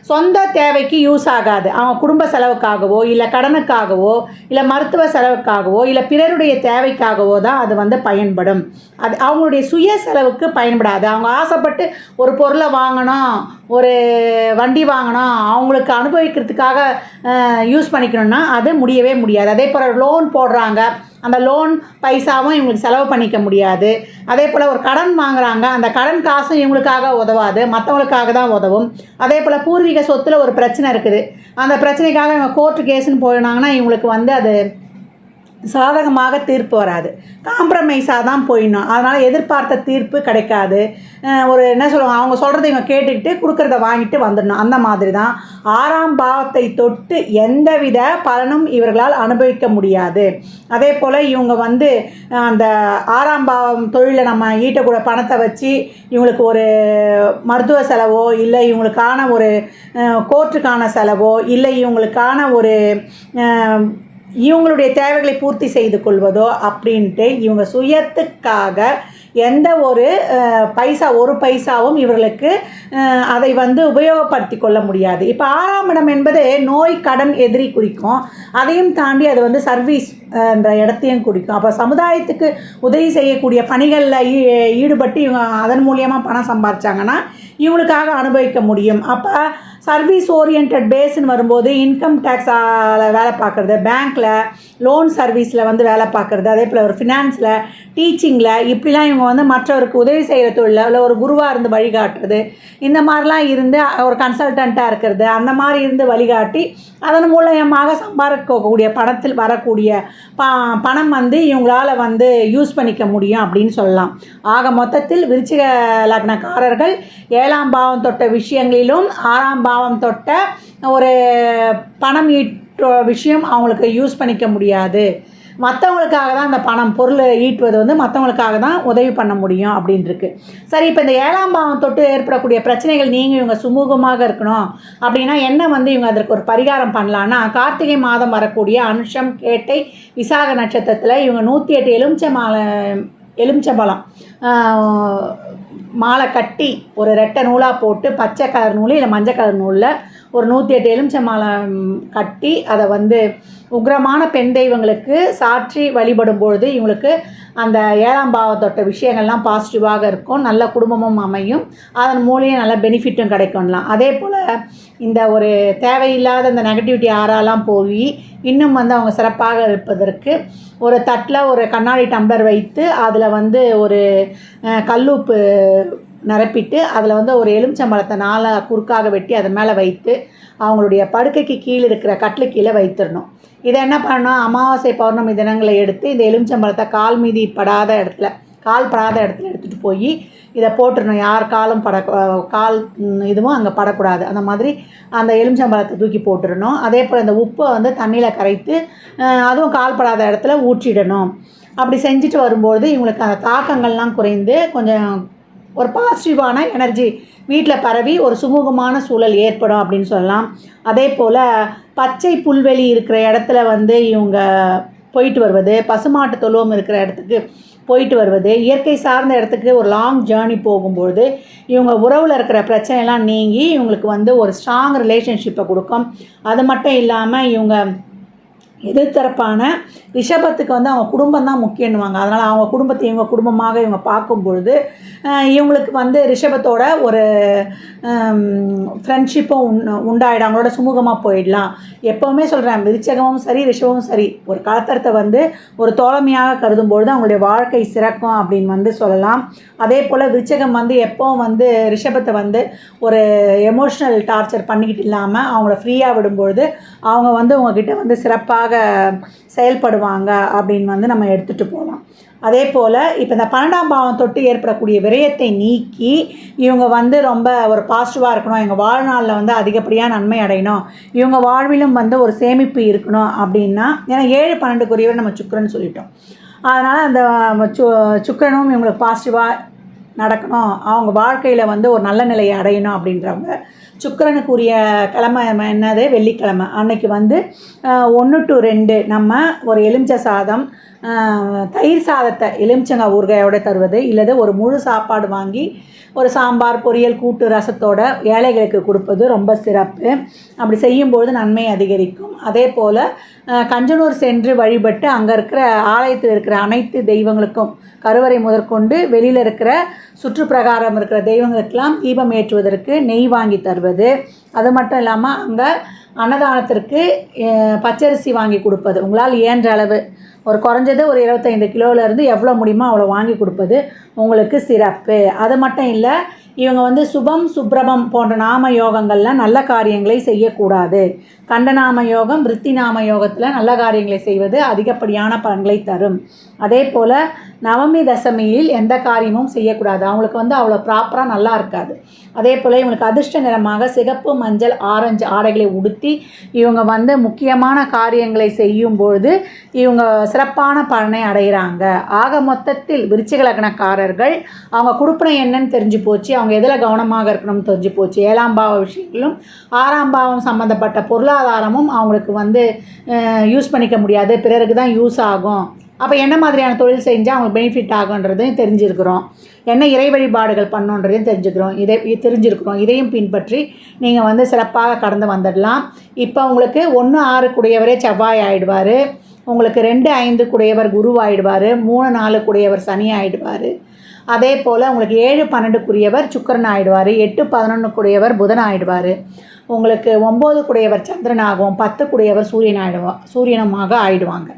சொந்த தேவைக்கு யூஸ் ஆகாது. அவங்க குடும்ப செலவுக்காகவோ, இல்லை கடனுக்காகவோ, இல்லை மருத்துவ செலவுக்காகவோ, இல்லை பிறருடைய தேவைக்காகவோ தான் அது வந்து பயன்படும். அது அவங்களுடைய சுய செலவுக்கு பயன்படாது. அவங்க ஆசைப்பட்டு ஒரு பொருளை வாங்கணும், ஒரு வண்டி வாங்கணும், அவங்களுக்கு அனுபவிக்கிறதுக்காக யூஸ் பண்ணிக்கணும்னா அது முடியவே முடியாது. அதே போல் லோன் போடுறாங்க, அந்த லோன் பைசாவும் இவங்களுக்கு செலவு பண்ணிக்க முடியாது. அதே போல் ஒரு கடன் வாங்குகிறாங்க, அந்த கடன் காசும் இவங்களுக்காக உதவாது, மற்றவங்களுக்காக தான் உதவும். அதே போல் பூர்வீக சொத்தில் ஒரு பிரச்சனை இருக்குது, அந்த பிரச்சனைக்காக இவங்க கோர்ட்டு கேஸுன்னு போயினாங்கன்னா இவங்களுக்கு வந்து அது சாதகமாக தீர்ப்பு வராது, காம்ப்ரமைஸாக தான் போயிடணும். அதனால் எதிர்பார்த்த தீர்ப்பு கிடைக்காது. ஒரு என்ன சொல்லுவாங்க, அவங்க சொல்கிறத இவங்க கேட்டுக்கிட்டு கொடுக்குறத வாங்கிட்டு வந்துடணும். அந்த மாதிரி தான் 6ஆம் பாவத்தை தொட்டு எந்தவித பலனும் இவர்களால் அனுபவிக்க முடியாது. அதே போல் இவங்க வந்து அந்த 6ஆம் பாவம் தொழிலில் நம்ம ஈட்டக்கூட பணத்தை வச்சு இவங்களுக்கு ஒரு மருத்துவ செலவோ, இல்லை இவங்களுக்கான ஒரு கோர்ட்டுக்கான செலவோ, இல்லை இவங்களுக்கான ஒரு இவங்களுடைய தேவைகளை பூர்த்தி செய்து கொள்வதோ அப்படின்ட்டு இவங்க சுயத்துக்காக எந்த ஒரு ஒரு பைசாவும் இவர்களுக்கு அதை வந்து உபயோகப்படுத்தி கொள்ள முடியாது. இப்போ 6ஆம் இடம் என்பது நோய், கடன், எதிரி குறிக்கும். அதையும் தாண்டி அது வந்து சர்வீஸ் என்ற இடத்தையும் குறிக்கும். அப்போ சமுதாயத்துக்கு உதவி செய்யக்கூடிய பணிகளில் ஈடுபட்டு இவங்க அதன் மூலியமாக பணம் சம்பாதிச்சாங்கன்னா இவங்களுக்காக அனுபவிக்க முடியும். அப்போ சர்வீஸ் ஓரியன்ட் பேஸ்ன்னு வரும்போது இன்கம் டேக்ஸ் வேலை பார்க்குறது, பேங்க்கில் லோன் சர்வீஸில் வந்து வேலை பார்க்குறது, அதே போல் ஒரு ஃபினான்ஸில், டீச்சிங்கில், இப்படிலாம் இவங்க வந்து மற்றவருக்கு உதவி செய்கிற தொழில், இல்லை ஒரு குருவாக இருந்து வழிகாட்டுறது, இந்த மாதிரிலாம் இருந்து ஒரு கன்சல்டண்ட்டாக இருக்கிறது, அந்த மாதிரி இருந்து வழிகாட்டி அதன் மூலயமாக சம்பாதிக்கக்கூடிய பணத்தில் வரக்கூடிய பணம் வந்து இவங்களால் வந்து யூஸ் பண்ணிக்க முடியும் அப்படின்னு சொல்லலாம். ஆக மொத்தத்தில் விருச்சிக லக்னக்காரர்கள் 7ஆம் பாவம் தொட்ட விஷயங்களிலும் 6ஆம் பாவம் தொட்ட ஒரு பணம் ஈட்டுற விஷயம் அவங்களுக்கு யூஸ் பண்ணிக்க முடியாது. மற்றவங்களுக்காக தான் அந்த பணம் பொருள் ஈட்டுவது வந்து மற்றவங்களுக்காக தான் உதவி பண்ண முடியும் அப்படின்ட்டுருக்கு. சரி, இப்போ இந்த 7ஆம் பாவம் தொட்டு ஏற்படக்கூடிய பிரச்சனைகள் நீங்கள் இவங்க சுமூகமாக இருக்கணும் அப்படின்னா என்ன வந்து இவங்க அதற்கு ஒரு பரிகாரம் பண்ணலான்னா, கார்த்திகை மாதம் வரக்கூடிய அனுஷம், கேட்டை, விசாக நட்சத்திரத்தில் இவங்க 108 எலுமிச்சம்பழம் மாலை கட்டி ஒரு ரெட்டை நூலாக போட்டு பச்சை கலர் நூல் இல்லை மஞ்சள் கலர் நூலில் ஒரு 108 எலுமிச்சை மாலை கட்டி அதை வந்து உக்ரமான பெண் தெய்வங்களுக்கு சாற்றி வழிபடும் பொழுது இவங்களுக்கு அந்த 7ஆம் பாவத்தொட்ட விஷயங்கள்லாம் பாசிட்டிவாக இருக்கும், நல்ல குடும்பமும் அமையும், அதன் மூலியம் நல்ல பெனிஃபிட்டும் கிடைக்கும்லாம். அதே போல் இந்த ஒரு தேவையில்லாத இந்த நெகட்டிவிட்டி ஆறாலாம் போய் இன்னும் வந்து அவங்க சிறப்பாக இருப்பதற்கு ஒரு தட்டில் ஒரு கண்ணாடி டம்ளர் வைத்து அதில் வந்து ஒரு கல்லுப்பு நிரப்பிட்டு அதில் வந்து ஒரு எலுமிச்சம்பழத்தை 4 குறுக்காக வெட்டி அதன் மேலே வைத்து அவங்களுடைய படுக்கைக்கு கீழே இருக்கிற கட்டிலு கீழே வைத்திடணும். இதை என்ன பண்ணணும், அமாவாசை பௌர்ணமி தினங்களை எடுத்து இந்த எலுமிச்சம்பழத்தை கால் படாத இடத்துல எடுத்துகிட்டு போய் இதை போட்டுடணும். யார் காலும் கால் இதுவும் அங்கே படக்கூடாது. அந்த மாதிரி அந்த எலுமிச்சம்பழத்தை தூக்கி போட்டுடணும். அதே போல் இந்த உப்பை வந்து தண்ணியில் கரைத்து அதுவும் கால்படாத இடத்துல ஊற்றிடணும். அப்படி செஞ்சுட்டு வரும்போது இவங்களுக்கு அந்த தாக்கங்கள்லாம் குறைந்து கொஞ்சம் ஒரு பாசிட்டிவான எனர்ஜி வீட்டில் பரவி ஒரு சுமூகமான சூழல் ஏற்படும் அப்படின்னு சொல்லலாம். அதே போல் பச்சை புல்வெளி இருக்கிற இடத்துல வந்து இவங்க போயிட்டு வருவது, பசுமாட்டு தொழுவம் இருக்கிற இடத்துக்கு போயிட்டு வருவது, இயற்கை சார்ந்த இடத்துக்கு ஒரு லாங் ஜேர்னி போகும்போது இவங்க உறவில் இருக்கிற பிரச்சனைலாம் நீங்கி இவங்களுக்கு வந்து ஒரு ஸ்ட்ராங் ரிலேஷன்ஷிப்பை கொடுக்கும். அது மட்டும் இல்லாமல் இவங்க எதிர்த்தரப்பான ரிஷபத்துக்கு வந்து அவங்க குடும்பம் தான் முக்கியன்னுவாங்க. அதனால் அவங்க குடும்பத்தை இவங்க குடும்பமாக இவங்க பார்க்கும் பொழுது இவங்களுக்கு வந்து ரிஷபத்தோட ஒரு ஃப்ரெண்ட்ஷிப்பும் உண்டாயிடும், அவங்களோட சுமூகமாக போயிடலாம். எப்போவுமே சொல்கிறேன், விருச்சகமும் சரி ரிஷபமும் சரி ஒரு கலத்தரத்தை வந்து ஒரு தோழமையாக கருதும்பொழுது அவங்களுடைய வாழ்க்கை சிறக்கும் அப்படின்னு வந்து சொல்லலாம். அதே போல் விருச்சகம் வந்து எப்போவும் வந்து ரிஷபத்தை வந்து ஒரு எமோஷ்னல் டார்ச்சர் பண்ணிக்கிட்டு இல்லாமல் அவங்கள ஃப்ரீயாக விடும்பொழுது அவங்க வந்து உங்ககிட்ட வந்து சிறப்பாக செயல்படுவாங்க அப்படின்னு வந்து நம்ம எடுத்துகிட்டு போகலாம். அதே போல் இப்போ இந்த 12ஆம் பாவம் தொட்டு ஏற்படக்கூடிய விரயத்தை நீக்கி இவங்க வந்து ரொம்ப ஒரு பாசிட்டிவாக இருக்கணும், எங்கள் வாழ்நாளில் வந்து அதிகப்படியாக நன்மை அடையணும், இவங்க வாழ்விலும் வந்து ஒரு சேமிப்பு இருக்கணும் அப்படின்னா, ஏன்னா 7-12 நம்ம சுக்கிரன் சொல்லிட்டோம். அதனால் அந்த சுக்கிரனும் இவங்களுக்கு பாசிட்டிவாக நடக்கணும், அவங்க வாழ்க்கையில் வந்து ஒரு நல்ல நிலையை அடையணும் அப்படின்றவங்க சுக்கிரனுக்குரிய கிழமை என்னது, வெள்ளிக்கிழமை அன்னைக்கு வந்து 1 to 2 நம்ம ஒரு எலுமிச்சை சாதம், தயிர் சாதத்தை எலுமிச்சங்காய் ஊறுகாயோட தருவது, இல்லது ஒரு முழு சாப்பாடு வாங்கி ஒரு சாம்பார், பொரியல், கூட்டு, ரசத்தோட ஏழைகளுக்கு கொடுப்பது ரொம்ப சிறப்பு. அப்படி செய்யும்பொழுது நன்மை அதிகரிக்கும். அதே போல் கஞ்சனூர் சென்று வழிபட்டு அங்கே இருக்கிற ஆலயத்தில் இருக்கிற அனைத்து தெய்வங்களுக்கும் கருவறை முதற்கொண்டு வெளியில் இருக்கிற சுற்றுப்பிரகாரம் இருக்கிற தெய்வங்களுக்கெல்லாம் தீபம் ஏற்றுவதற்கு நெய் வாங்கி தருவது. அது மட்டும் இல்லாமல் அங்கே அன்னதானத்திற்கு பச்சரிசி வாங்கி கொடுப்பது, உங்களால் இயன்ற அளவு ஒரு குறைஞ்சது ஒரு 25 கிலோவிலேருந்து எவ்வளோ முடியுமோ அவ்வளோ வாங்கி கொடுப்பது உங்களுக்கு சிறப்பு. அது மட்டும் இல்லை, இவங்க வந்து சுபம், சுப்ரமம் போன்ற நாம யோகங்களில் நல்ல காரியங்களை செய்யக்கூடாது. கண்டநாம யோகம், விருத்தி நாம யோகத்தில் நல்ல காரியங்களை செய்வது அதிகப்படியான பலன்களை தரும். அதே போல் நவமி தசமியில் எந்த காரியமும் செய்யக்கூடாது, அவங்களுக்கு வந்து அவ்வளோ ப்ராப்பராக நல்லா இருக்காது. அதே போல் இவங்களுக்கு அதிர்ஷ்ட நிறமாக சிகப்பு, மஞ்சள், ஆரஞ்சு ஆடைகளை உடுத்தி இவங்க வந்து முக்கியமான காரியங்களை செய்யும்பொழுது இவங்க சிறப்பான பலனை அடைகிறாங்க. ஆக மொத்தத்தில் விருச்சிக லக்னக்காரர்கள் அவங்க குடுப்பினை என்னன்னு தெரிஞ்சு போச்சு, அவங்க எதில் கவனமாக இருக்கணும்னு தெரிஞ்சு போச்சு. 7ஆம் பாவ விஷயங்களும் 6ஆம் பாவம் சம்மந்தப்பட்ட பொருளாதாரமும் அவங்களுக்கு வந்து யூஸ் பண்ணிக்க முடியாது, பிறருக்கு தான் யூஸ் ஆகும். அப்போ என்ன மாதிரியான தொழில் செஞ்சால் அவங்களுக்கு பெனிஃபிட் ஆகுன்றதையும் தெரிஞ்சிருக்கிறோம், என்ன இறை வழிபாடுகள் பண்ணுன்றதையும் தெரிஞ்சிருக்கிறோம். இதையும் பின்பற்றி நீங்கள் வந்து சிறப்பாக கடந்து வந்துடலாம். இப்போ உங்களுக்கு 1-6 கூடியவரே செவ்வாய் ஆகிடுவார், உங்களுக்கு 2-5 கூடியவர் குரு ஆகிடுவார், 3-4 கூடியவர் சனி ஆகிடுவார். அதே போல் உங்களுக்கு 7-12 கூடியவர் சுக்கிரன் ஆகிடுவார், 8-11 கூடியவர் புதன் ஆகிடுவார், உங்களுக்கு 9 குடையவர் சந்திரனாகவும் 10 குடையவர் சூரியனமாக ஆயிடுவாங்க.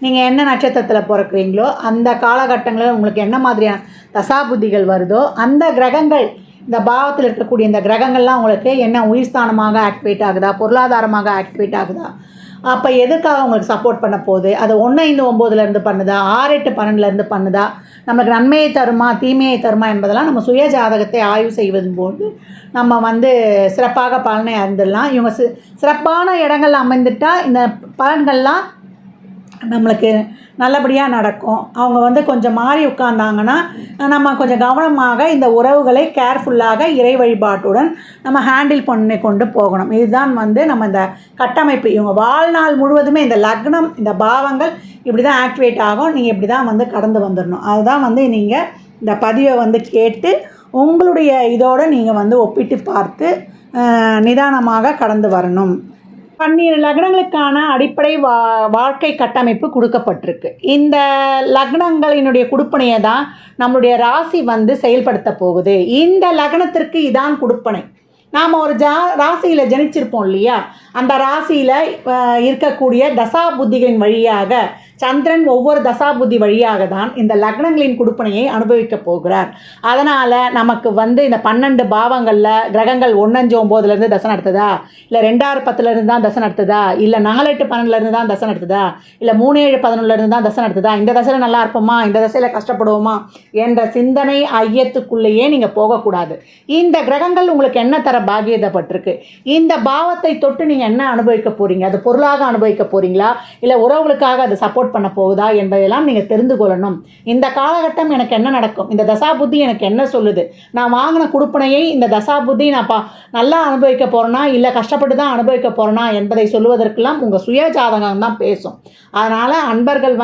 நீங்கள் என்ன நட்சத்திரத்தில் பிறக்கிறீங்களோ அந்த காலகட்டங்களில் உங்களுக்கு என்ன மாதிரியான தசாபுத்திகள் வருதோ அந்த கிரகங்கள், இந்த பாவத்தில் இருக்கக்கூடிய இந்த கிரகங்கள்லாம் உங்களுக்கு என்ன உயிர்ஸ்தானமாக ஆக்டிவேட் ஆகுதா, பொருளாதாரமாக ஆக்டிவேட் ஆகுதா, அப்போ எதுக்காக உங்களுக்கு சப்போர்ட் பண்ண போகுது, அது 1, 5, 9லேருந்து பண்ணுதா, 6, 8, 12லேருந்து பண்ணுதா, நமக்கு நன்மையை தருமா தீமையை தருமா என்பதெல்லாம் நம்ம சுய ஜாதகத்தை ஆய்வு செய்வதன் போது நம்ம சிறப்பாக பலனை அறிந்துடலாம். இவங்க சிறப்பான இடங்கள் அமைந்துட்டால் இந்த பலன்கள்லாம் நம்மளுக்கு நல்லபடியாக நடக்கும். அவங்க கொஞ்சம் மாறி உட்கார்ந்தாங்கன்னா நம்ம கொஞ்சம் கவனமாக இந்த உறவுகளை கேர்ஃபுல்லாக இறை வழிபாட்டுடன் நம்ம ஹேண்டில் பண்ணி கொண்டு போகணும். இதுதான் நம்ம இந்த கட்டமைப்பு. இவங்க வாழ்நாள் முழுவதுமே இந்த லக்னம், இந்த பாவங்கள் இப்படி தான் ஆக்டிவேட் ஆகும். நீங்கள் இப்படி தான் கடந்து வந்துடணும். அதுதான் நீங்கள் இந்த பதிவை கேட்டு உங்களுடைய இதோடு நீங்கள் ஒப்பிட்டு பார்த்து நிதானமாக கடந்து வரணும். 12 லக்னங்களுக்கான அடிப்படை வாழ்க்கை கட்டமைப்பு கொடுக்கப்பட்டிருக்கு. இந்த லக்னங்களினுடைய குடுப்பனையை தான் நம்மளுடைய ராசி செயல்படுத்த போகுது. இந்த லக்னத்திற்கு இதான் குடுப்பனை. நாம் ஒரு ராசியில் ஜனிச்சிருப்போம் இல்லையா, அந்த ராசியில் இருக்கக்கூடிய தசாபுத்திகளின் வழியாக சந்திரன் ஒவ்வொரு தசாபுத்தி வழியாக தான் இந்த லக்னங்களின் குடுப்பனையை அனுபவிக்க போகிறார். அதனால் நமக்கு இந்த 12 பாவங்களில் கிரகங்கள் 1, 5, 9லேருந்து தசை நடத்துதா, இல்லை 2, 6, 10லேருந்து தான் தசை நடத்துதா, இல்லை 4, 8, 12லேருந்து தான் தசை நடத்துதா, இல்லை 3, 7, 11லேருந்து தான் தசை நடத்துதா, இந்த தசையில் நல்லா இருப்போமா, இந்த தசையில் கஷ்டப்படுவோமா என்ற சிந்தனை ஐயத்துக்குள்ளேயே நீங்கள் போகக்கூடாது. இந்த கிரகங்கள் உங்களுக்கு என்ன தர பாக்கியதப்பட்டிருக்கு, இந்த பாவத்தை தொட்டு நீங்கள் என்ன அனுபவிக்க போகிறீங்க, அது பொருளாக அனுபவிக்க போகிறீங்களா, இல்லை உறவுகளுக்காக அது சப்போர்ட் பண்ண போகுதா என்பதெல்லாம் நீங்கள் தெரிந்து கொள்ளணும். இந்த காலகட்டம் எனக்கு என்ன நடக்கும், இந்த தசாபுத்தி எனக்கு என்ன சொல்லுது, நான் வாங்கின குடுப்பனையை இந்த தசாபுத்தி நான் நல்லா அனுபவிக்க போகிறேனா இல்லை கஷ்டப்பட்டு தான் அனுபவிக்க போகிறேனா என்பதை சொல்லுவதற்கெல்லாம் உங்கள் சுய ஜாதகம் தான் பேசும். அதனால் அன்பர்கள்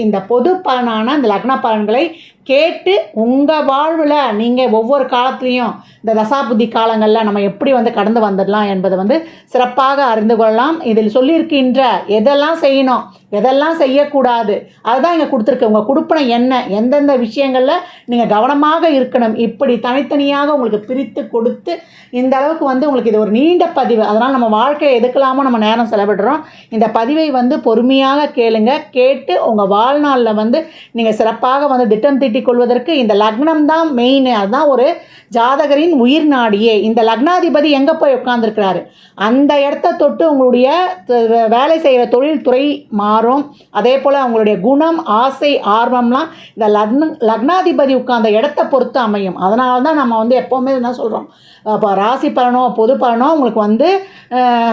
இந்த பொது பலனான இந்த லக்ன பலன்களை கேட்டு உங்கள் வாழ்வில் நீங்கள் ஒவ்வொரு காலத்துலேயும் இந்த தசாபுத்தி காலங்களில் நம்ம எப்படி கடந்து வந்துடலாம் என்பதை சிறப்பாக அறிந்து கொள்ளலாம். இதில் சொல்லியிருக்கின்ற எதெல்லாம் செய்யணும் எதெல்லாம் செய்யக்கூடாது அதுதான் இங்கே கொடுத்துருக்கு. உங்கள் குடுப்பனை என்ன, எந்தெந்த விஷயங்களில் நீங்கள் கவனமாக இருக்கணும், இப்படி தனித்தனியாக உங்களுக்கு பிரித்து கொடுத்து இந்த அளவுக்கு உங்களுக்கு இது ஒரு நீண்ட பதிவு. அதனால் நம்ம வாழ்க்கையை எதுக்கலாமோ நம்ம நேரம் செலவிடுறோம். இந்த பதிவை பொறுமையாக கேளுங்க. கேட்டு உங்கள் வாழ்நாளில் நீங்கள் சிறப்பாக திட்டம் தீட்டிக் கொள்வதற்கு இந்த லக்னம் தான் மெயின். அதுதான் ஒரு ஜாதகரின் உயிர் நாடியே. இந்த லக்னாதிபதி எங்கே போய் உட்கார்ந்துருக்கிறாரு, அந்த இடத்த தொட்டு உங்களுடைய வேலை செய்கிற தொழில் துறை மாறும். அதே போல் அவங்களுடைய குணம், ஆசை, ஆர்வம்லாம் இந்த லக்னாதிபதி உட்கார்ந்த இடத்த பொறுத்து அமையும். அதனால தான் நம்ம எப்போவுமே என்ன சொல்கிறோம், இப்போ ராசி பலனோ பொது பலனோ உங்களுக்கு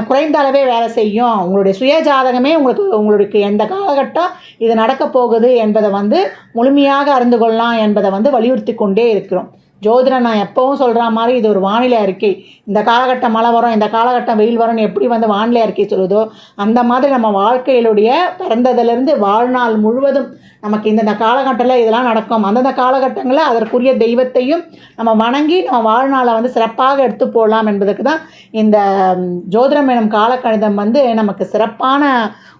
குறைந்த அளவே வேலை செய்யும். உங்களுடைய சுய ஜாதகமே உங்களுக்கு எந்த காலகட்டம் இது நடக்க போகுது என்பதை முழுமையாக அறிந்து கொள்ளலாம் என்பதை வலியுறுத்தி கொண்டே இருக்கிறோம். ஜோதிடம் நான் எப்பவும் சொல்கிற மாதிரி இது ஒரு வானிலை அறிக்கை. இந்த காலகட்டம் மழை வரும், இந்த காலகட்டம் வெயில் வரும்னு எப்படி வானிலை அறிக்கை சொல்லுதோ அந்த மாதிரி நம்ம வாழ்க்கையிலுடைய பிறந்ததுலேருந்து வாழ்நாள் முழுவதும் நமக்கு இந்த காலகட்டத்தில் இதெல்லாம் நடக்கும். அந்தந்த காலகட்டங்களில் அதற்குரிய தெய்வத்தையும் நம்ம வணங்கி நம்ம வாழ்நாளை சிறப்பாக எடுத்து போடலாம் என்பதுக்கு தான் இந்த ஜோதிடம் எனும் காலக்கணிதம் நமக்கு சிறப்பான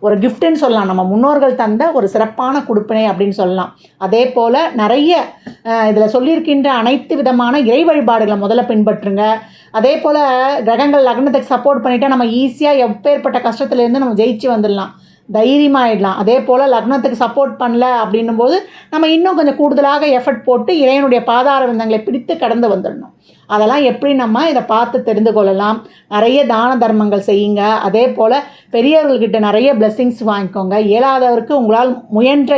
ஒரு கிஃப்ட்டுன்னு சொல்லலாம். நம்ம முன்னோர்கள் தந்த ஒரு சிறப்பான கொடுப்பினை அப்படின்னு சொல்லலாம். அதே போல் நிறைய இதில் சொல்லியிருக்கின்ற அனைத்து விதமான இறை வழிபாடுகளை முதல்ல பின்பற்றுங்க. அதே போல் கிரகங்கள் லக்னத்துக்கு சப்போர்ட் பண்ணிவிட்டால் நம்ம ஈஸியாக எப்பேற்பட்ட கஷ்டத்துலேருந்து நம்ம ஜெயிச்சு வந்துடலாம், தைரியமாகிடலாம். அதே போல் லக்னத்துக்கு சப்போர்ட் பண்ணல அப்படின்னும் போது நம்ம இன்னும் கொஞ்சம் கூடுதலாக எஃபர்ட் போட்டு இறைவனுடைய பாதார விந்தங்களை பிடித்து கடந்து வந்துடணும். அதெல்லாம் எப்படி நம்ம இதை பார்த்து தெரிந்து கொள்ளலாம். நிறைய தான தர்மங்கள் செய்யுங்க. அதே போல் பெரியவர்கள்கிட்ட நிறைய பிளெஸ்ஸிங்ஸ் வாங்கிக்கோங்க. இயலாதவருக்கு உங்களால்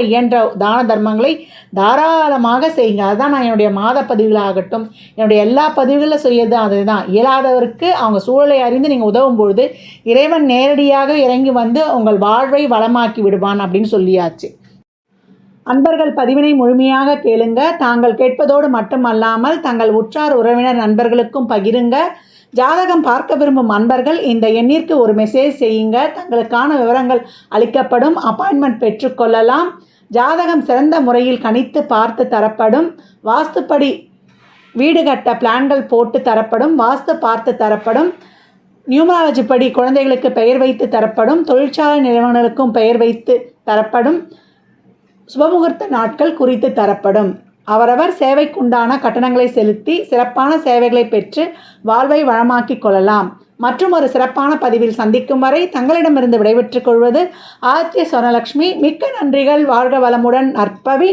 இயன்ற தான தர்மங்களை தாராளமாக செய்யுங்க. அதுதான் நான் என்னுடைய மாத பதிவுகளாகட்டும் என்னுடைய எல்லா பதிவுகளில் செய்யறது அதுதான். இயலாதவருக்கு அவங்க சூழலை அறிந்து நீங்கள் உதவும் பொழுது இறைவன் நேரடியாக இறங்கி உங்கள் வாழ்வை வளமாக்கி விடுவான் அப்படின்னு சொல்லியாச்சு. அன்பர்கள் பதிவினை முழுமையாக கேளுங்க. தாங்கள் கேட்பதோடு மட்டுமல்லாமல் தங்கள் உற்றார் உறவினர் நண்பர்களுக்கும் பகிருங்க. ஜாதகம் பார்க்க விரும்பும் அன்பர்கள் இந்த எண்ணிற்கு ஒரு மெசேஜ் செய்யுங்க. தங்களுக்கான விவரங்கள் அளிக்கப்படும். அப்பாயின்மெண்ட் பெற்றுக்கொள்ளலாம். ஜாதகம் சிறந்த முறையில் கணித்து பார்த்து தரப்படும். வாஸ்துப்படி வீடு கட்ட பிளான்கள் போட்டு தரப்படும். வாஸ்து பார்த்து தரப்படும். நியூமராலஜி படி குழந்தைகளுக்கு பெயர் வைத்து தரப்படும். தொழிற்சாலை நிறுவனங்களுக்கும் பெயர் வைத்து தரப்படும். சுபமுகூர்த்த நாட்கள் குறித்து தரப்படும். அவரவர் சேவைக்குண்டான கட்டணங்களை செலுத்தி சிறப்பான சேவைகளை பெற்று வாழ்வை வளமாக்கி கொள்ளலாம். மற்றும் ஒரு சிறப்பான பதிவில் சந்திக்கும் வரை தங்களிடமிருந்து விடைபெற்றுக் கொள்வது ஆதித்ய சொர்ணலக்ஷ்மி. மிக்க நன்றிகள். வாழ்க வளமுடன். நற்பவி.